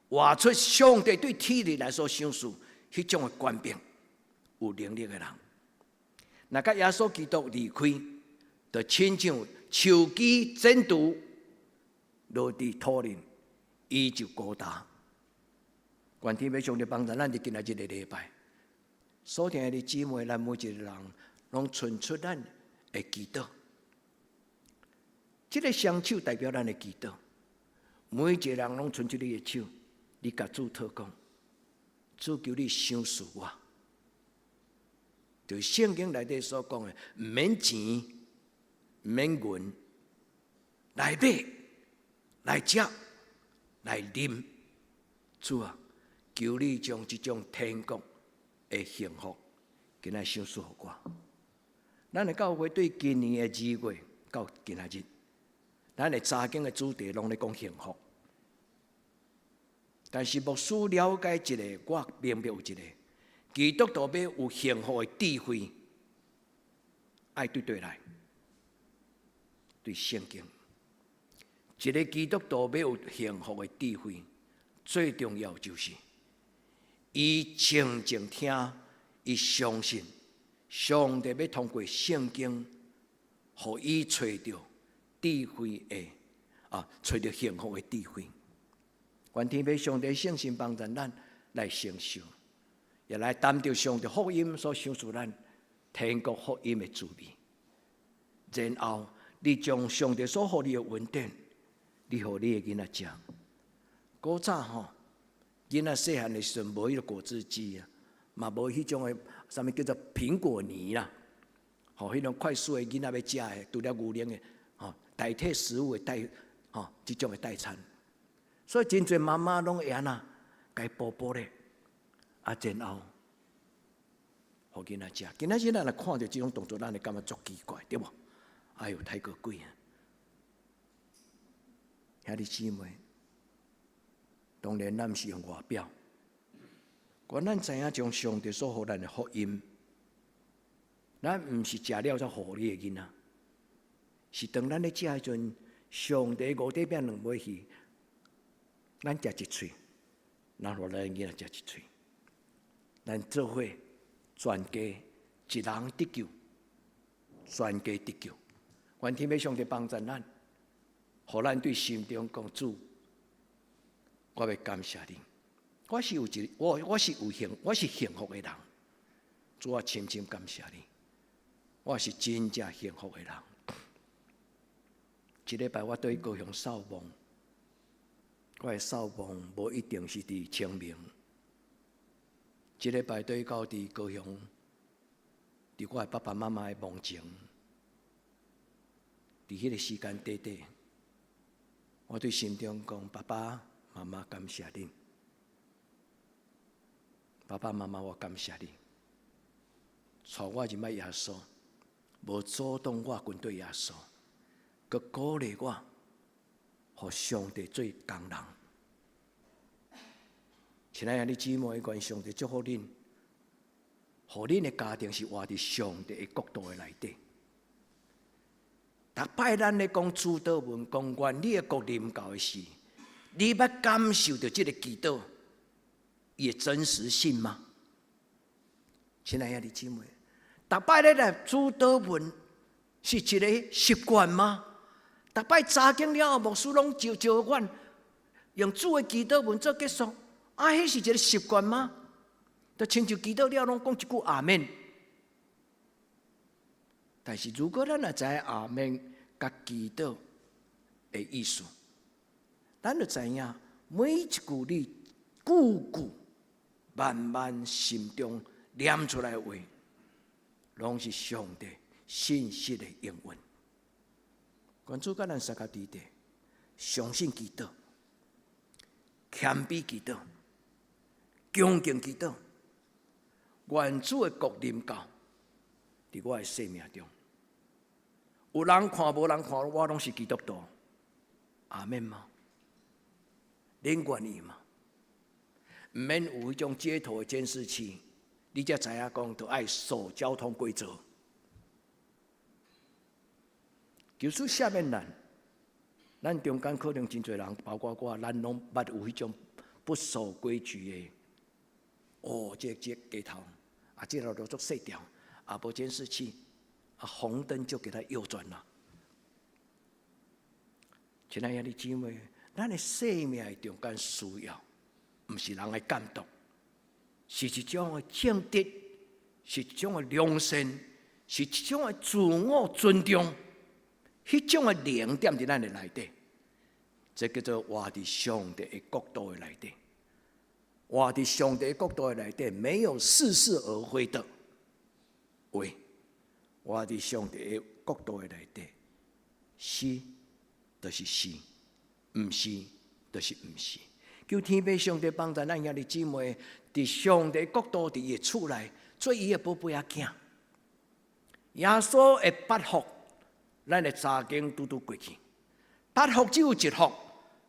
活出上帝对天地来所想事迄种的权柄。有能力的人，若甲耶稣基督离开，就亲像树枝剪除落伫土里，伊就孤单。愿天父上帝帮助咱伫今仔日个礼拜，所听的姊妹，咱每一个人拢存出咱的祈祷。这个双手代表咱的祈祷，每一个人拢存出你的手，你甲主祷讲，主求你赏赐我。就圣经内底所讲的，唔免钱，唔免银，来买，来食，来啉，主啊！求你将这种天国的幸福，今仔赏赐互我。咱的教会对今年的2月到今仔日，咱的查经的主题拢咧讲幸福。但是牧师了解一个，我明白有一个，基督徒要有幸福的智慧，爱对来，对圣经。一个基督徒要有幸福的智慧，最重要就是。伊静静听，伊相信上帝要通过圣经，互伊找到智慧的找到幸福的智慧。愿天父上帝圣心帮助咱来承受，也来担着上帝福音所赏赐咱天国福音的滋味。然后你将上帝所予你的恩典，你互你的囡仔食。古早囡仔细汉的时阵，无迄个果汁机啊，嘛无迄种的啥物叫做苹果泥啦，迄种快速的囡仔要食的，除了牛奶的，代替食物的这种的代餐。所以真侪妈妈拢会安那，该补补咧，然后，互囡仔食。今仔日咱来看到这种动作，咱会感觉足奇怪，对无？哎呦，太过贵啊！兄弟姊妹。当然，咱毋是用外表，咱知影将上帝所予咱的福音，咱毋是食了才互你的囡仔，是当咱咧食迄阵，上帝5块饼2尾鱼，咱食一喙，然后咱囡仔食一喙，咱做伙全家一人得救，全家得救。愿天父上帝帮助咱，互咱对心中讲主。我要感谢你，我是幸福的人，主我深深感谢你，我是真正幸福的人。这礼拜我对高雄扫墓，我的扫墓无一定是伫清明。这礼拜对到伫高雄，伫我的爸爸妈妈的墓前，伫迄个时间点点，我对心中讲，爸爸。妈妈，感谢你，爸爸妈妈，我感谢你，带我入去耶稣，无阻挡我跟对耶稣，佮鼓励我，互上帝做工人。亲爱的姊妹，愿上帝祝福恁，互恁的家庭是活伫上帝的国度的内底。逐摆咱咧讲主祷文，讲愿你的国临到的时。你捌感受到这个祈祷伊的真实性吗？亲爱的姊妹，逐摆咧来主祷文是一个习惯吗？逐摆查经了后，牧师拢招阮用主的祈祷文做结束，迄是一个习惯吗？就亲像祈祷了，拢讲一句阿免。但是如果咱也知阿免甲祈祷的意思，咱就知影每一句你句句慢慢心中念出来的话，拢是上帝信息的应允。关注甲咱三个地地，相信祈祷，谦卑祈祷，恭敬祈祷，愿主的国临到伫我的生命中。有人看无人看，我拢是基督徒。阿免吗？恁愿意吗？毋免有迄种街头的监视器，你才知影讲，就爱守交通规则。就是下面咱中间可能真侪人，包括我，咱拢捌有迄种不守规矩的。这街头这条路做细条，无监视器，红灯就给他右转了。亲爱的姊妹，咱的生命的中间需要，不是人的监督，是一种的正直，是一种的良善，是一种的自我尊重。迄种的灵点伫咱的内底，这叫做活伫上帝的国度的内底。活伫上帝的国度的内底，没有似是而非的话，活伫上帝的国度的内底，是就是是，毋是就是毋是。求天父上帝帮助咱兄弟姊妹，伫上帝国度伫伊厝内，做伊的宝贝仔囝。耶稣的八福。咱的查经拄过去，八福只有一福，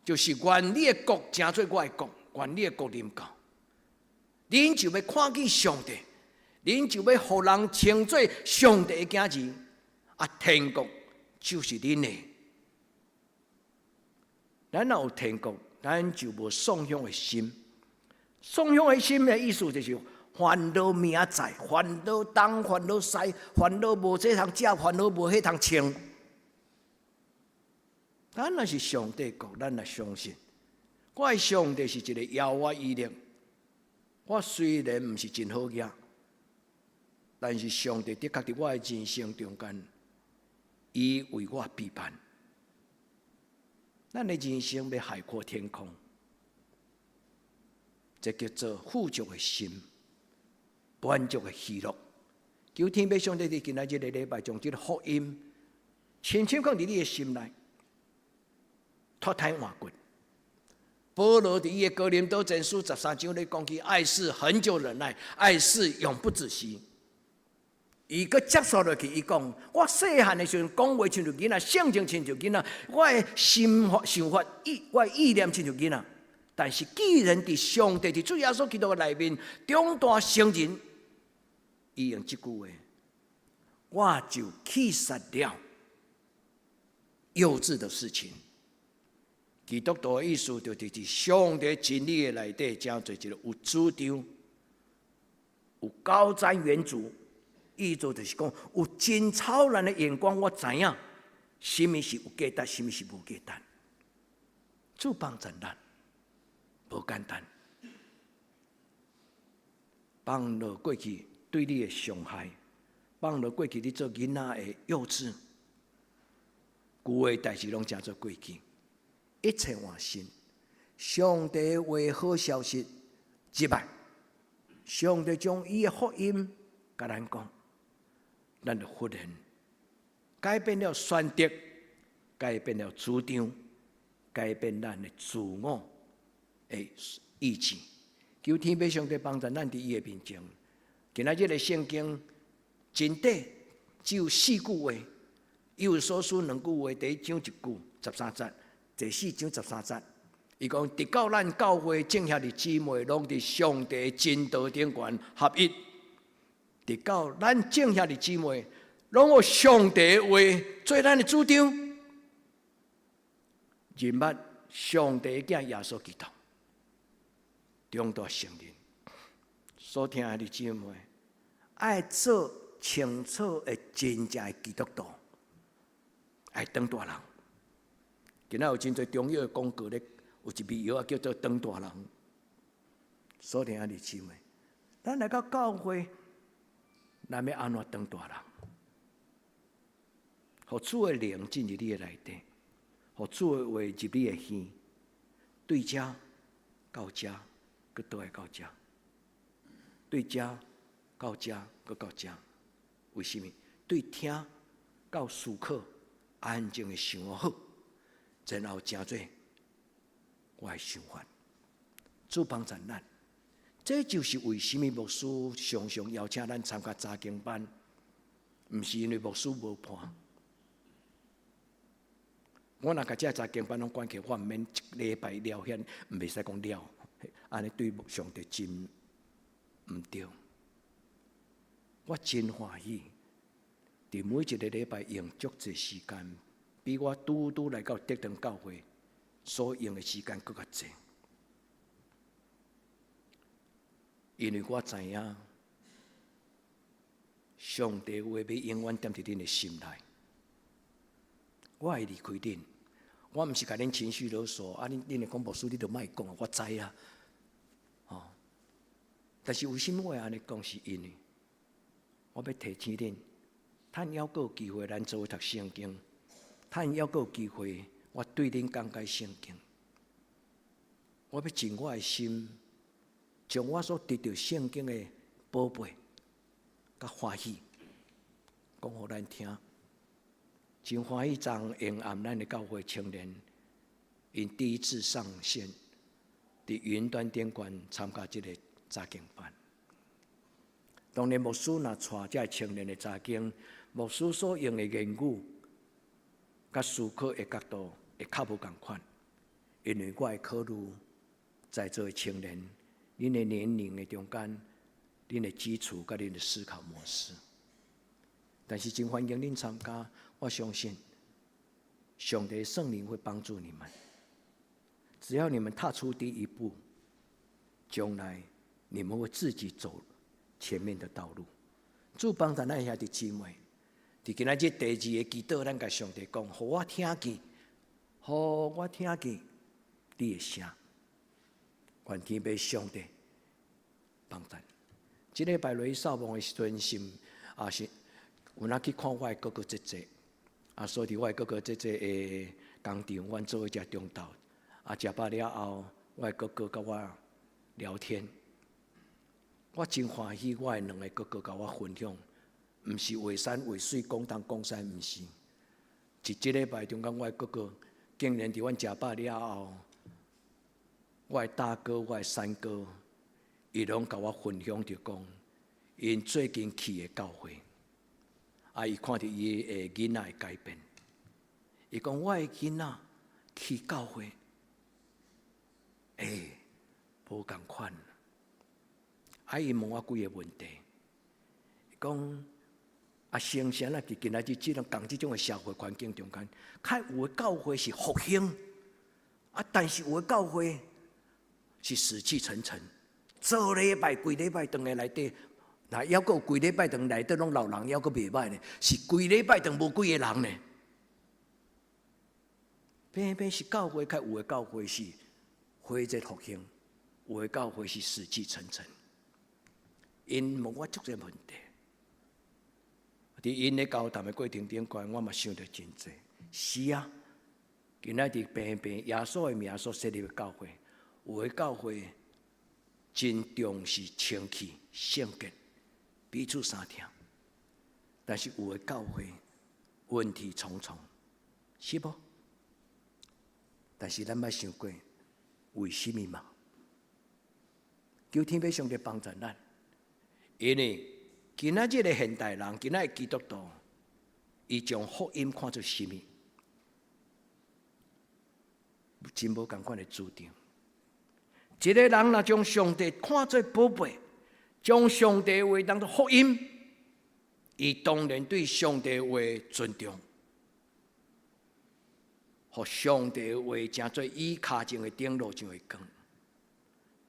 就是愿你的国成做我的国，愿你的国临到。恁就要看见上帝，恁就要互人称作上帝的囝子，天国就是恁的。咱若有天国，咱就无丧向的心。丧向的心的意思就是烦恼明在，烦恼东，烦恼西，烦恼无这通食，烦恼无迄通穿。咱若是上帝国，咱来相信，我的上帝是一个遥我伊灵。我虽然毋是真好嘢，但是上帝的确伫我的人生中间，伊为我陪伴。咱的人生要海阔天空，这叫做富足的心，满足的喜乐。求天父上帝伫今仔日的礼拜，将这个福音深深放伫你的心内。脱胎换骨。保罗伫伊的哥林多前书13章咧讲起，爱是恒久忍耐，爱是永不止息。伊阁接受落去，伊讲：我细汉的时阵讲话亲像囡仔，性情亲像囡仔，我的想法、我的意念亲像囡仔。但是既然伫上帝伫主耶稣基督的内面长大成人，伊用这句话：我就弃杀了幼稚的事情。基督徒的意思就是伫上帝真理的内底，真做一个有主张、有高瞻远瞩，意思就是讲有真超然的眼光。我知影什么是有价值，什么是无价值。主帮助咱，无简单，放落过去对你的伤害，放落过去你做囡仔的幼稚，旧的代志拢真做过去。一切换新，上帝为好消息入来，上帝将伊的福音甲咱讲，咱就忽然改变了选择，改变了主张，改变咱的自我的意志。求天父上帝帮助咱伫伊的面前。今仔日的圣经真短，只有4句话，以有所书2句话，第1章1句13节。第4章13节，伊讲：直到咱教会正遐的姊妹，拢伫上帝真道顶悬合一；直到咱正遐的姊妹，拢有上帝的话做咱的主张，认捌上帝的囝耶稣基督，长大成人。所听的姊妹，爱做清楚的真正的基督徒，爱当大人。今仔有真侪中药的广告咧，有一味药叫做当大人。锁定啊，弟兄妹，咱来到教会，咱要安怎当大人？互主的灵进入你的内底，互主的话入你的耳，对遮到遮，佮倒来到遮，对遮到遮，佮到遮。为什么？对听到思考，安静的想好，然后真做我的想法。主帮助咱，这就是为什么牧师常常邀请咱参加查经班，毋是因为牧师无伴。我若甲这查经班拢关起，我毋免一礼拜了遐，袂使讲了，安尼对上帝真毋对。我真欢喜，伫每一个礼拜用足侪时间，比我拄来到德堂教会所用的时间更较侪。因为我知影，上帝话要永远踮伫恁的心内。我会离开恁，我毋是甲恁情绪勒索，啊！恁会讲牧师，你著莫讲啊！我知啊，但是为什么我会安尼讲？是因为我要提醒恁，趁还阁有机会，咱做伙读圣经；趁还阁有机会，我对恁讲解圣经。我要尽我的心，将我所得到圣经的宝贝、甲欢喜，讲互咱听。真欢喜，昨沿暗咱的教会青年，因第一次上线，伫云端典馆参加这个查经班。当然，牧师若带这青年的查经，牧师所用的言语、甲思考的角度会较无共款，因为我会考虑在座的青年，恁的年龄的中间，恁的基础甲恁的思考模式。但是真欢迎恁参加，我相信上帝圣灵会帮助你们。只要你们踏出第一步，将来你们会自己走前面的道路。主帮助咱兄弟姊妹，伫今仔日第二个祈祷，咱甲上帝讲，互我听见，互我听见你的声。愿天父上帝帮助。即礼拜落去扫墓的时阵，心是。有哪去看我的哥哥姐姐，所以我的哥哥姐姐的工厂，阮做伙食中昼，食饱了后，我的哥哥甲我聊天，我真欢喜，我的两个哥哥甲我分享，毋是画山画水讲东讲西，毋是，是即礼拜中间，我的哥哥竟然伫阮食饱了后，我的大哥、我的三哥，伊拢甲我分享着讲，因最近去的教会。伊看到伊的囡仔的改变，伊讲我的囡仔去教会，无共款。伊问我几个问题，伊讲先生伫今仔日即种的社会环境中间，较有的教会是复兴，但是有的教会是死气沉沉，做礼拜规礼拜当个内底。那还阁有规礼拜堂内底拢老人，还阁袂歹呢，是规礼拜堂无几个人呢。偏偏是教会，较有的教会是火热复兴，有的教会是死气沉沉。因问我足侪问题，伫因咧交谈的过程中，我嘛想到真济。是啊，今仔日偏偏耶稣的名所设立的教会，有的教会真重视清气、圣洁。彼此相听，但是有的教会问题重重，是不？但是咱捌想过，为什么嘛？求天父上帝帮助咱，因为今仔日的现代人，今仔的基督徒，伊将福音看作什么？真无共款的主张。一个人若将上帝看作宝贝。将上帝话当作福音，伊当然对上帝话尊重，互上帝话成做伊骹前的顶路上的光。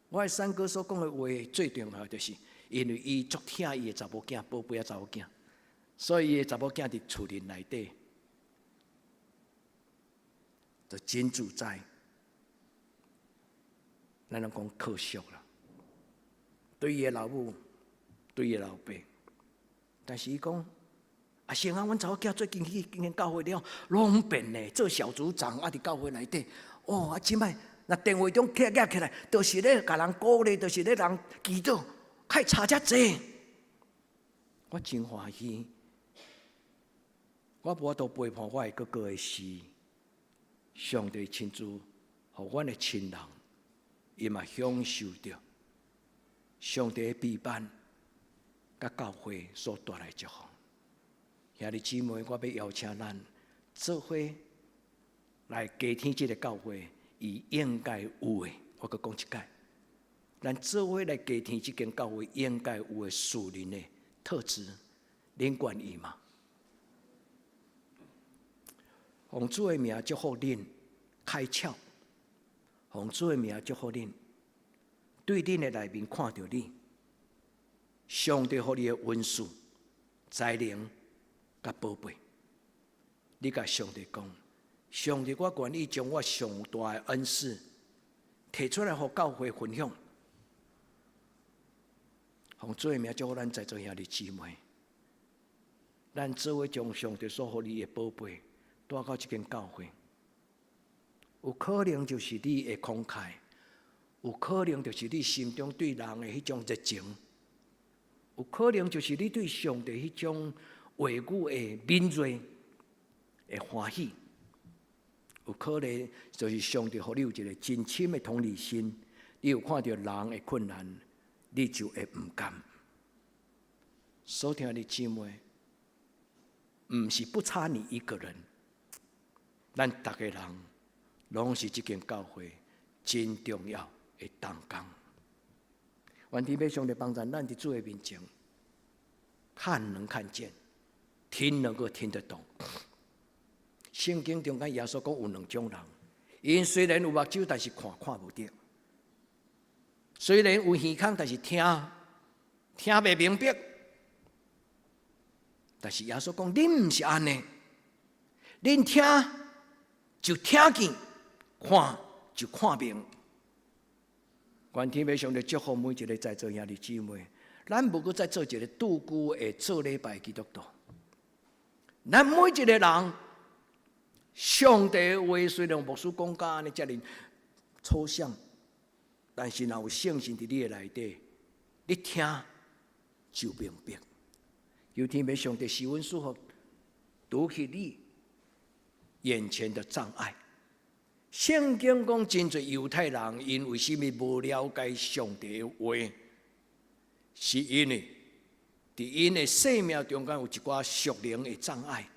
我的三哥所讲的话最重要就是，因为伊足疼伊的查某囝，宝贝仔查某囝，所以伊个查某囝伫厝里内底，就真自在。咱人讲可惜啦，对伊个老母，对伊个老爸，但是伊讲。啊，先啊，阮查某囝最近去经营教会了，拢变咧做小组长，啊，伫教会内底。哦，啊，即摆那电话中起来，都是咧甲人鼓励，都是咧人祈祷，较差遮济。我真欢喜，我无法度背叛我的哥哥的事。上帝亲自，互阮的亲人，伊嘛享受着上帝的陪伴，甲教会所带来祝福。兄弟姊妹，我要邀请咱做伙来加添这个教会，伊应该有的。我阁讲一解，咱做伙来加添这间教会应该有的属灵的特质，恁愿意吗？奉主的名祝福恁开窍，奉主的名祝福恁，对恁的内面看到你，上帝互你的恩赐、才能。甲宝贝，你甲上帝讲，上帝，我愿意将我上大的恩赐提出来，互教会分享。奉主的名祝福咱在座兄弟姊妹，咱做伙将上帝所互你的宝贝带到这间教会。有可能就是你的慷慨，有可能就是你心中对人的迄种热情，有可能就是你对上帝迄种。话语的敏锐，的欢喜，有可能就是上帝互你有一个真深的同理心。你有看到人的困难，你就会唔甘。所听的姊妹，唔是不差你一个人，咱大家人拢是这间教会真重要的同工。愿天父上帝帮助咱伫主的面前，看能看见。听能够听得懂，圣经中间耶稣讲有两种人，因虽然有目睭，但是看不到；虽然有耳孔，但是听不明白。但是耶稣讲，恁唔是安尼，恁听就听见，看就看明。愿天父上帝祝福每一个在座兄弟姊妹，咱无过再做一个独孤的做礼拜基督徒。咱每一个人，上帝的话虽然牧师讲甲安尼遮尔抽象，但是若有圣心伫你的内底，你听就明白。有天父上帝施恩赐福，拄起你眼前的障碍。圣经讲，真侪犹太人因为甚物无了解上帝的话，是因为。伫因的生命中间有一寡属灵的障碍，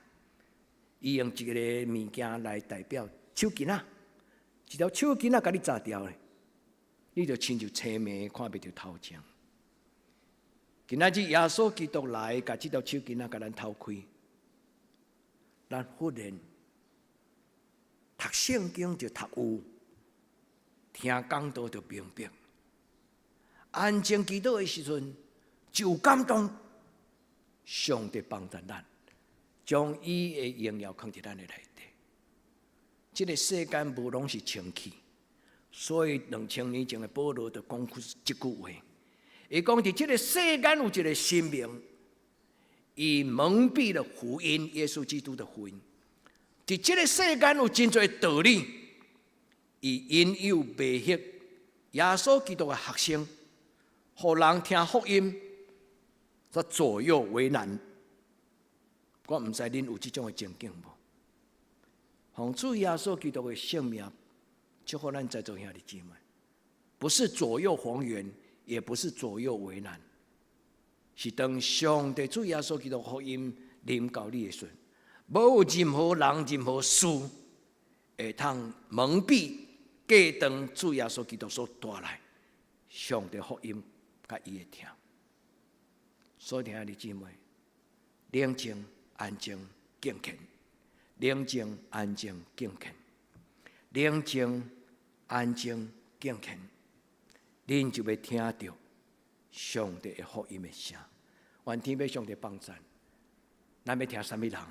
伊用一个物件来代表手巾仔，一条手巾仔甲你砸掉咧，你就亲像青梅看不到头前。今仔日耶稣基督来，甲这条手巾仔甲咱偷开，咱忽然读圣经就读有，听讲道就明白，安静祈祷的时阵就感动。上帝帮助咱，将伊的荣耀放伫咱的内底。这个世间无拢是清气，所以2000年前的保罗就讲出这句话。伊讲伫这个世间有一个生命，伊蒙蔽了福音，耶稣基督的福音。伫这个世间有真侪道理，伊引诱背逆耶稣基督的学生，互人听福音。则左右为难，我唔知恁有这种的情景无？奉主耶稣基督的圣名，祝福咱在座兄弟姊妹，不是左右逢源，也不是左右为难，是当上帝主耶稣基督福音临到你的时，无有任何人、任何事会通蒙蔽、假当主耶稣基督所带来上帝福音，甲伊的听。所以，兄弟姊妹，冷静、安静、敬虔；冷静、安静、敬虔；冷静、安静、敬虔。恁就要听到上帝的福音的声。愿天父上帝帮助，咱要听什么人的？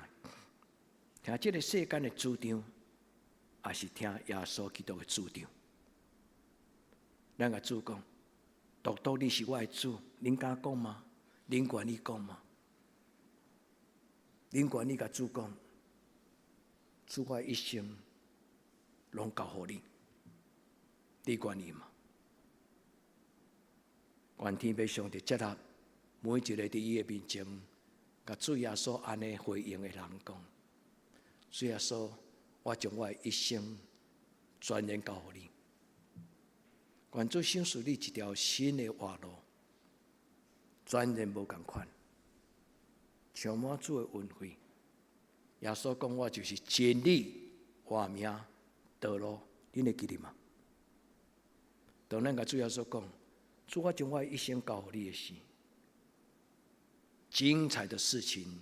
听这个世间的主张，还是听耶稣基督的主张？咱甲主讲，独你是我的主，恁敢讲吗？恁愿意讲吗？恁愿意甲主讲，主我一生拢交互你，你愿意吗？愿天父上帝接纳每一个伫伊的面前，甲主耶稣安尼回应的人讲：主耶稣，我将我的一生全然交互你。愿主赏赐你一条新的活路，全然无共款，充满主的恩惠。耶稣讲：我就是真理、活命、道路，恁会记得吗？当咱甲主耶稣讲。主，我将我一生交予你的时，精彩的事情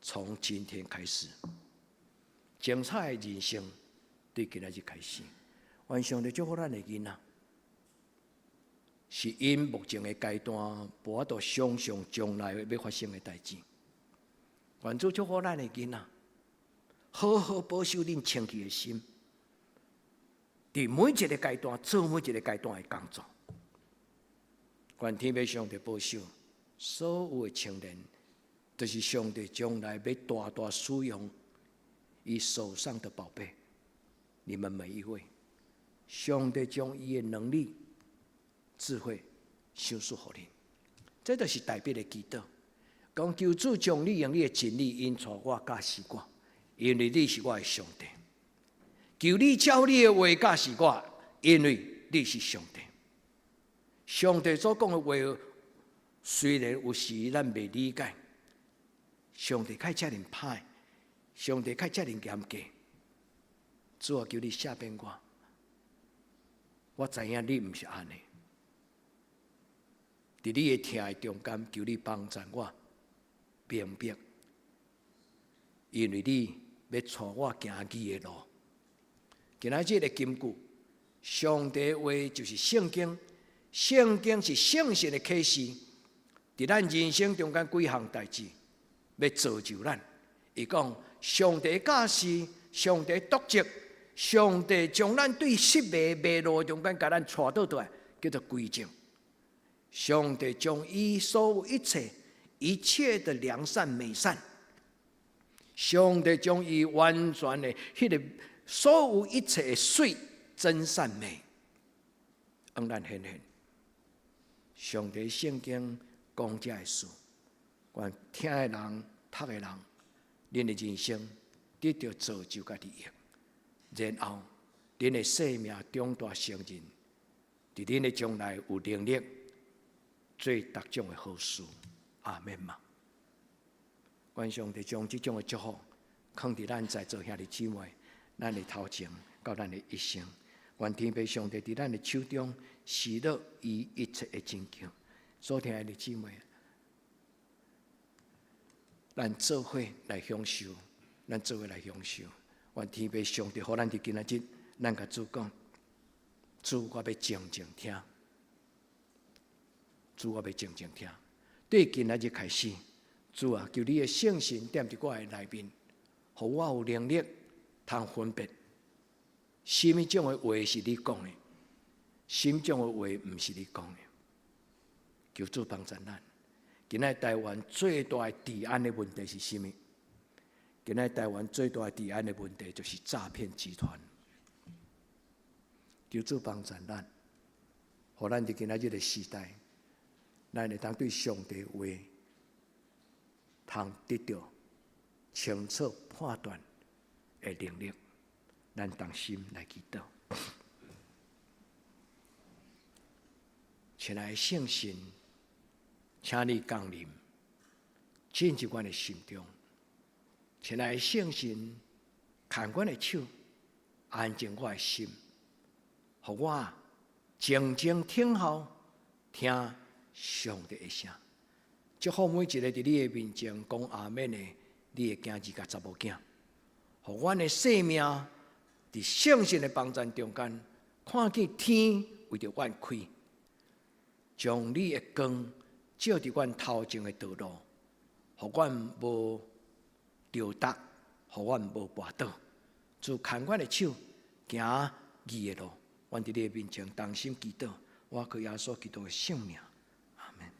从今天开始，精彩的人生对今仔日开始。愿上帝祝福咱的囡仔，是因目前的阶段无法度想象将来要发生的代志。愿主祝福咱的囡仔，好好保守恁清气的心，伫每一个阶段做每一个阶段的工作。愿天父上帝保守所有的青年，就是上帝将来要大大使用伊手上的宝贝。你们每一位，上帝将伊的能力、智慧赏赐予你，这就是代表的祈祷。讲求主将你用你的真理引出我教示我，因为你是我的上帝。求你照你的话教示我，因为你是上帝。上帝所讲的话，虽然有时咱未理解，上帝较遮尔歹，上帝较遮尔严格。主啊，求你赦免我，我知影你毋是安尼。伫你的听的中间，求你帮助我明白，因为你要带我行义的路。今仔日的金句，上帝的话就是圣经。圣经是圣神的启示，伫咱人生中间几项代志，要造就咱。伊讲上帝教示，上帝督责，上帝将咱对失迷路中间，甲咱带倒来，叫做归正。上帝将伊所有一切的良善美善，上帝将伊完全的迄个所有一切的水真善美，让咱显现。上帝圣经讲这的事，愿听的人、读的人，恁的人生得到造就甲利益，然后恁的生命长大成人，伫恁的将来有能力做各种的好事。阿们嘛！愿上帝将这种的祝福放伫咱在座兄弟姊妹，咱的头前到咱的一生。愿天父上帝伫咱的手中施乐伊一切的拯救。所听的姊妹，咱做伙来享受，咱做伙来享受。愿天父上帝，互咱伫今仔日，咱甲主讲，主我要静静听，主我要静静听。对今仔日开始，主啊，求你的圣神踮伫我的内面，互我有能力通分别。什么种的话是你讲的？什么种的话不是你讲的？求主帮助咱。今仔台湾最大的治安的问题是什么？今仔台湾最大的治安的问题就是诈骗集团。求主帮助咱，互咱伫今仔日的时代，咱会当对上帝话，通得到清楚判断的能力。咱同心来祈祷，亲爱的圣神，请你降临，进入阮的心中。亲爱的圣神，牵阮的手，安静我的心，互我静静听候，听上帝的声。祝福每一个伫你的面前讲阿们的，你的囝儿甲查某囝，互阮的生命。伫圣神的帮助中间，看见天为着阮开，将你的光照伫阮头前的道路，互阮无着达，互阮无跋倒。主牵阮的手，行义的路。阮伫你的面前同心祈祷，我靠耶稣基督的圣名，阿门。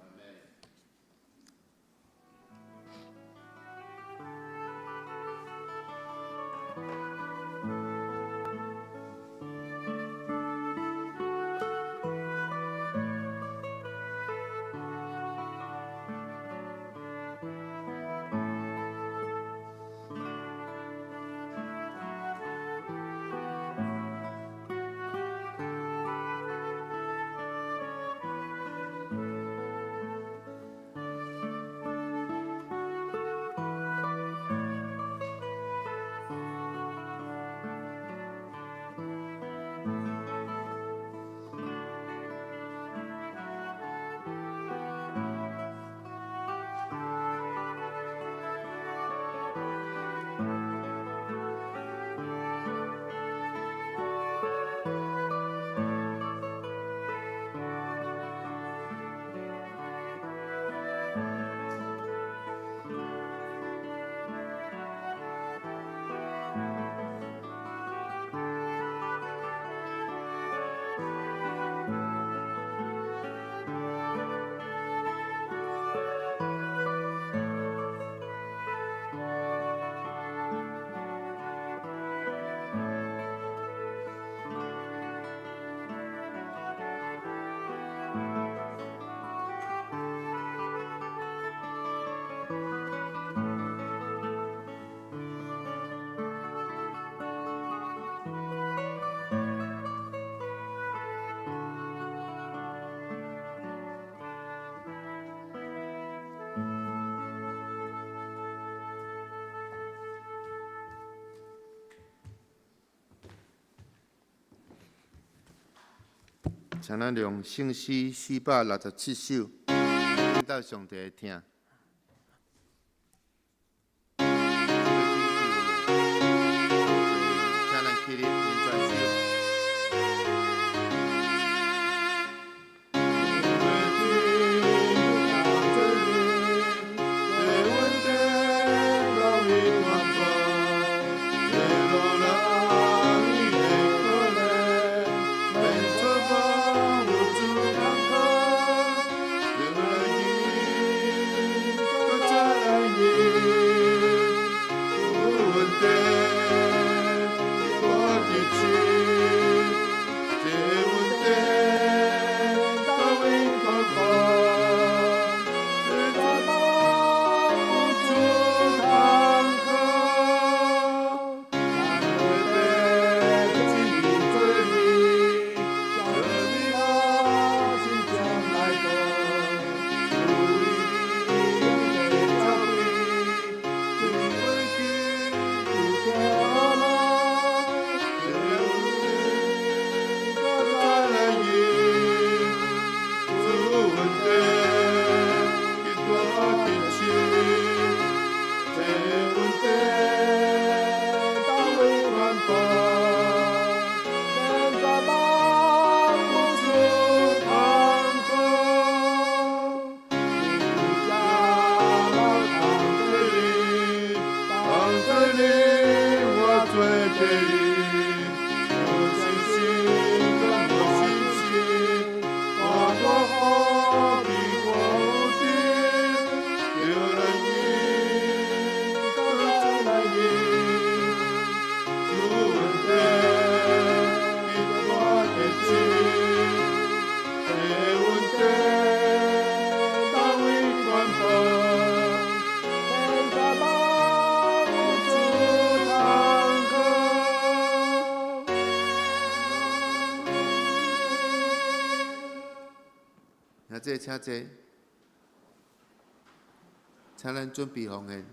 请咱用圣诗467首，听到上帝的听。请咱起立念全首。请坐，请咱准备奉献。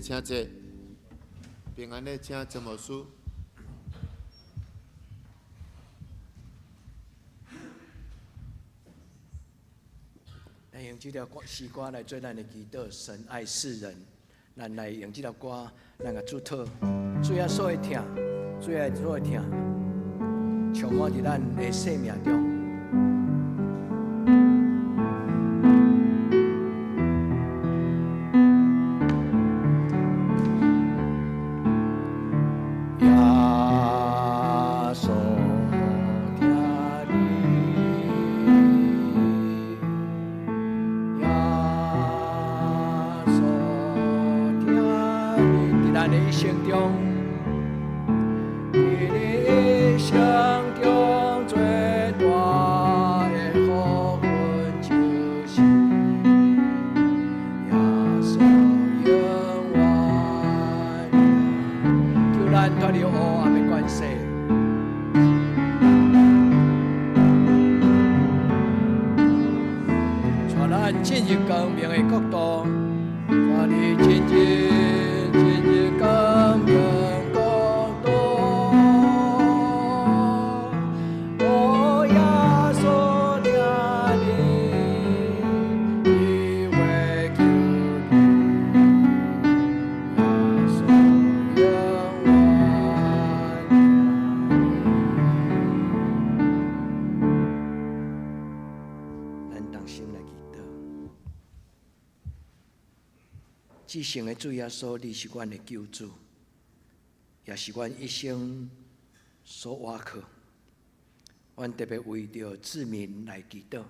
请坐。平安的，请曾牧师。
咱用这条诗歌来做咱的祈祷，神爱世人。咱来用这条歌，咱个祝祷，主耶稣的听，主耶稣的听，充满伫咱的生命中。至圣的主耶稣，你是阮的救主，也是阮一生所倚靠。阮特别为着子民来祈祷。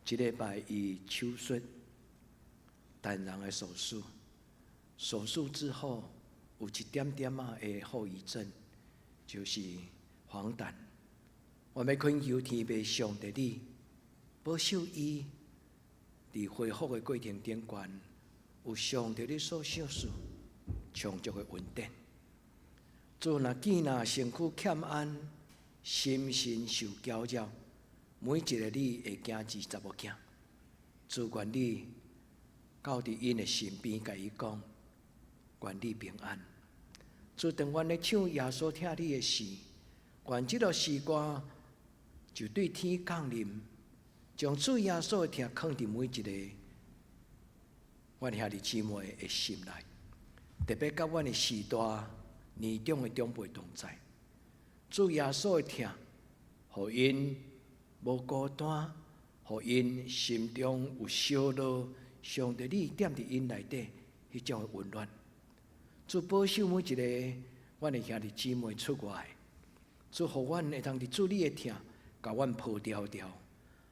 这礼拜伊手术胆囊的手术，手术之后有一点点的后遗症，就是黄疸。我要恳求天父上帝你保守伊，伫恢复的过程顶悬。有上帝你所想事，充足的稳定。主若见身躯欠安，心神受搅扰，每一个你会惊治查某囝，主愿你到伫因的身边，甲伊讲，愿你平安。主当阮咧唱耶稣听你的诗，愿即条诗歌就对天降临，将主耶稣的听放伫每一个。阮兄弟姊妹的心内，特别甲阮的时代年长的长辈同在，主耶稣的听，互因无孤单，互因心中有烧热，上帝你踮伫因内底迄种的温暖。主保守每一个阮的兄弟姊妹出外，主互阮会通伫主你的听，甲阮抱调调，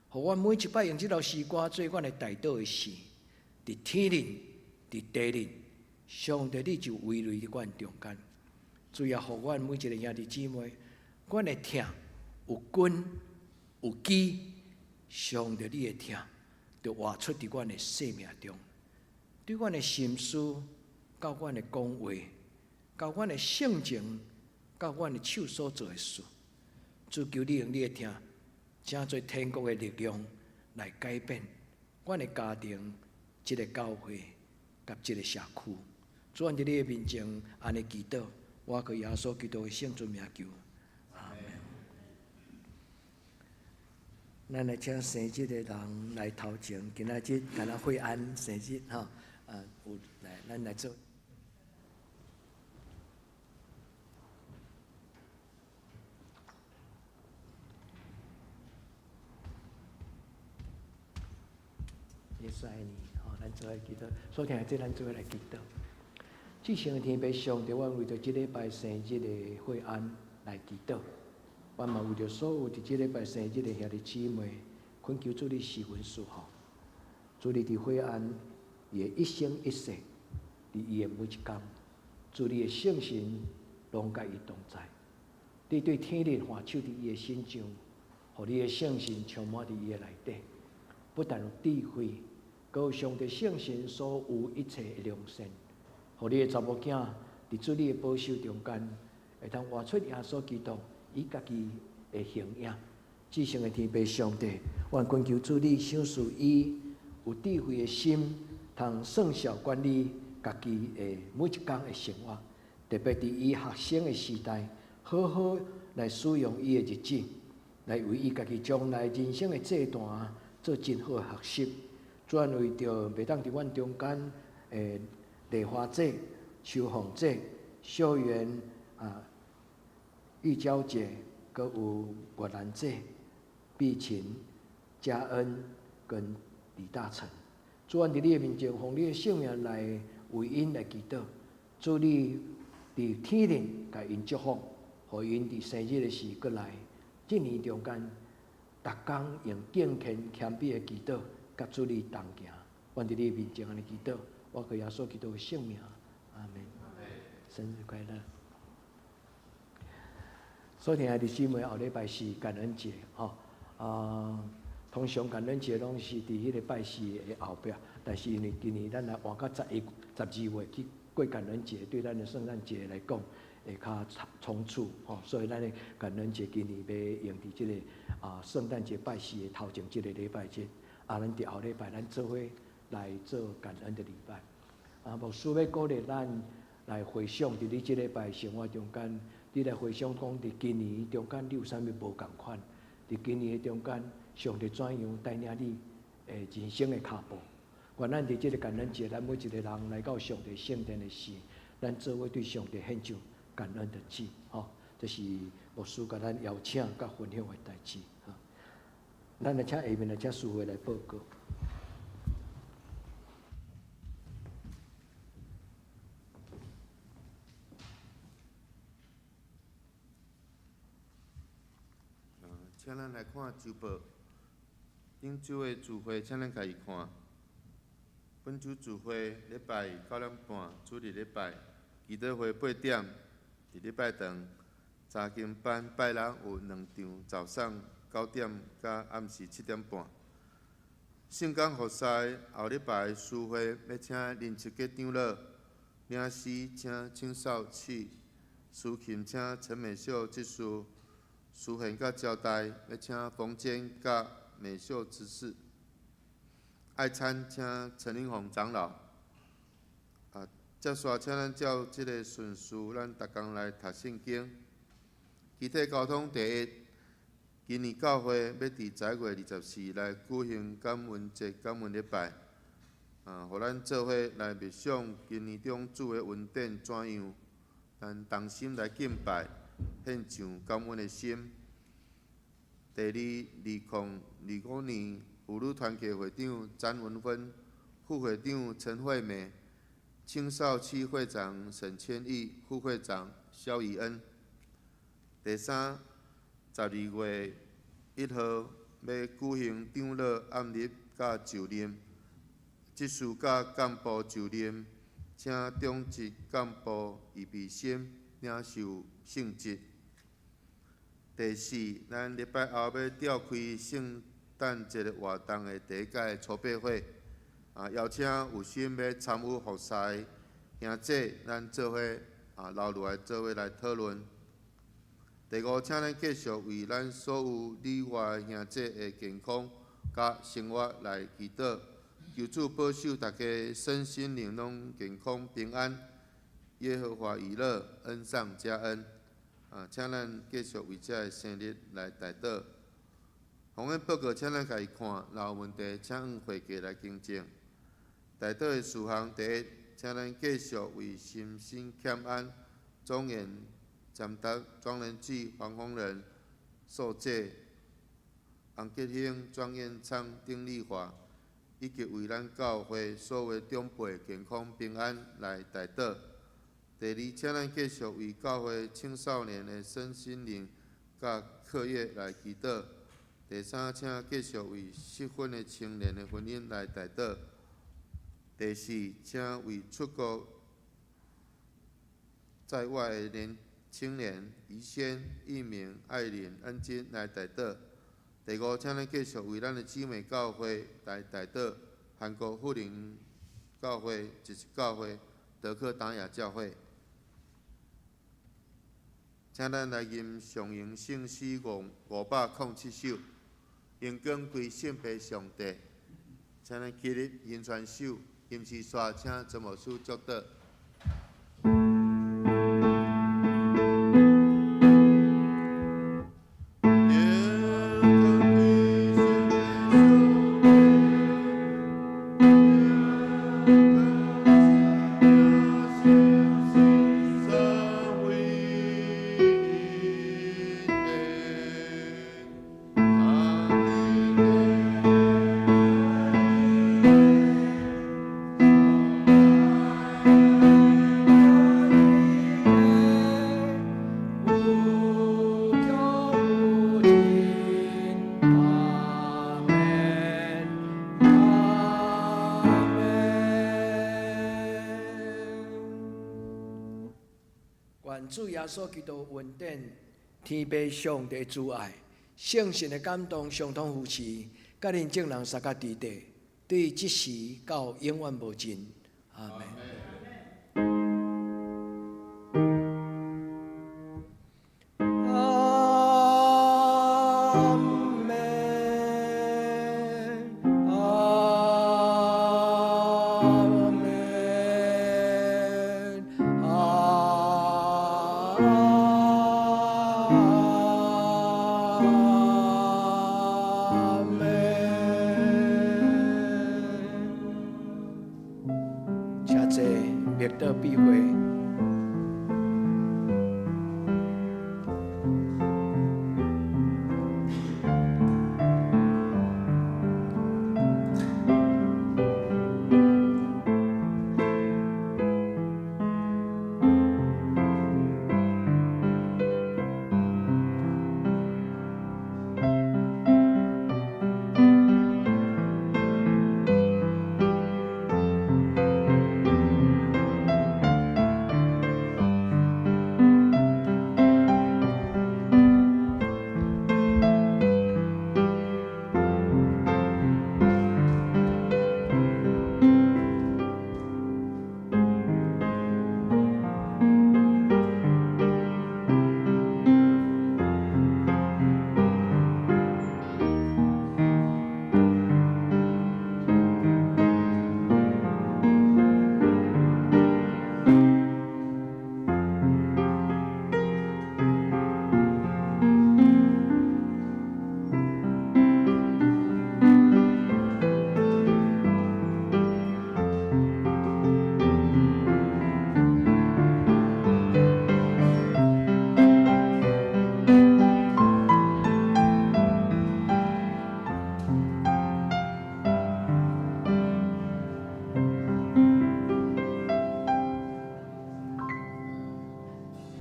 互阮每一摆用即条诗歌做阮的代祷的诗。伫天人，伫地人，上帝你就围内伫阮中间。主要互阮每一个兄弟姊妹，阮的听有根有基，上帝你的听，就活出伫阮的生命中，对阮的心思，到阮的讲话，到阮的性情，到阮的手所做的事，主求你用你的听，正做天国的力量来改变阮的家庭。这个教会甲这个社区，主愿伫你的面前安尼祈祷，我靠耶稣基督的圣尊名求，阿门。咱来请生日的人来头前，今仔日敢若惠安生日哈，有来，咱来做。耶稣爱你。咱做来祈祷，所听即咱做来祈祷。至圣的天父上帝，阮为着即礼拜生日的惠安来祈祷。阮嘛为着所有伫即礼拜生日的兄弟姊妹，恳求主你施恩赐福。主你伫惠安，伊的一生一世，伫伊的每一天，主你的圣神拢甲伊同在。你对天人还手伫伊的心上，互你的圣神充满伫伊的内底，不但有智慧。高上帝圣神所有一切的良善，互你的查某囝伫主你的保守中间，会通活出耶稣基督伊家己的形影。至圣的天父上帝，愿恳求主你赏赐伊有智慧的心，通算小管理家己的每一天的生活，特别伫伊学生的时代，好好来使用伊的日子，来为伊家己将来人生的这段做真好的学习。主要为着袂当伫阮中间莲花节、秋风节、校园玉交节，搁有越南节、碧琴、嘉恩跟李大成。主愿伫你的面前，奉你的性命来为因来祈祷。祝你伫天顶甲因祝福，互因伫生日的时过来。一年中间，逐工用敬虔谦卑的祈祷，甲主你同行。愿伫你的面前安尼祈祷，我靠耶稣基督的性命，阿门。生日快乐！所听爱弟姊妹，后礼拜是感恩节，通常感恩节拢是伫迄个拜四的后壁，但是因为今年咱来换到11、12月去过感恩节，对咱的圣诞节来讲会较冲突，所以咱的感恩节今年要用伫即个圣诞节拜四的头前即个礼拜节，咱伫后礼拜咱做伙来做感恩的礼拜。牧师要鼓励咱来回想伫你即礼拜生活中间，你来回想讲伫今年中间你有啥物无共款？伫今年的中间，上帝怎样带领你人生的脚步？愿咱伫即个感恩节，咱每一个人来到上帝圣殿的时，咱做伙对上帝献上感恩的祭，这是牧师甲咱邀请甲分享的代志。咱来请下面来请师会来报告。
请咱来看周报。顶周的聚会，请咱家己看。本周聚会礼拜9点半，主日礼拜祈祷会8点，伫礼拜堂查经班拜六有2场，早上9点甲暗时7点半。圣港服侍后礼拜诗会要请林七吉长老，领诗请青少曲，司琴请陈美秀执事。书献甲交代，要请冯坚甲美秀执事。爱餐请陈英宏长老。接续请咱照即个顺序，咱逐工来读圣经。集体交通第一，今年教会要伫10月24日来举行感恩节感恩礼拜。互咱做伙来默想今年中主的恩典怎样，咱同心来敬拜。献上感恩的心。第二，2025年妇女团契会长詹文芬、副会长陈惠美、青少区会长沈千义、副会长肖怡恩。第三，12月1号要举行长老暗日甲就任，执事甲干部就任，请中级干部预备心领受圣职。第四，咱礼拜后要召开圣诞节的活动的第一届筹备会，邀请有心要参与服侍兄弟，咱做伙留落来做伙来讨论。第五，请咱继续为咱所有里外兄弟的健康甲生活来祈祷，求主保守大家身心灵拢健康平安，耶和华以乐，恩上加恩。请咱继续为这个生日来代祷。红恩报告，请咱家己看，若有问题，请按会计来更正。代祷的事项第一，请咱继续为心心欠安、庄严、占达、庄人记、黄宏仁受戒、洪吉兴、庄彦昌、丁丽华，以及为咱教会所有长辈健康平安来代祷。第二，请咱继续为教会青少年的身心灵甲课业来祈祷。第三，请继续为适婚的青年的婚姻来代祷。第四，请为出国在外的青年宜轩、义明、爱玲、恩金来代祷。第五，请咱继续为咱的姊妹教会来代祷，韩国福临教会、一时教会、德克达雅教会。请咱来吟上迎圣诗507首，荣光归圣父上帝。请咱起立吟全首，今时刷请曾牧师祝祷。
愿主耶稣基督恩典、天父上帝主爱、圣神的感动，相通扶持，甲恁众人三甲伫地，对即时到永远无尽。阿门。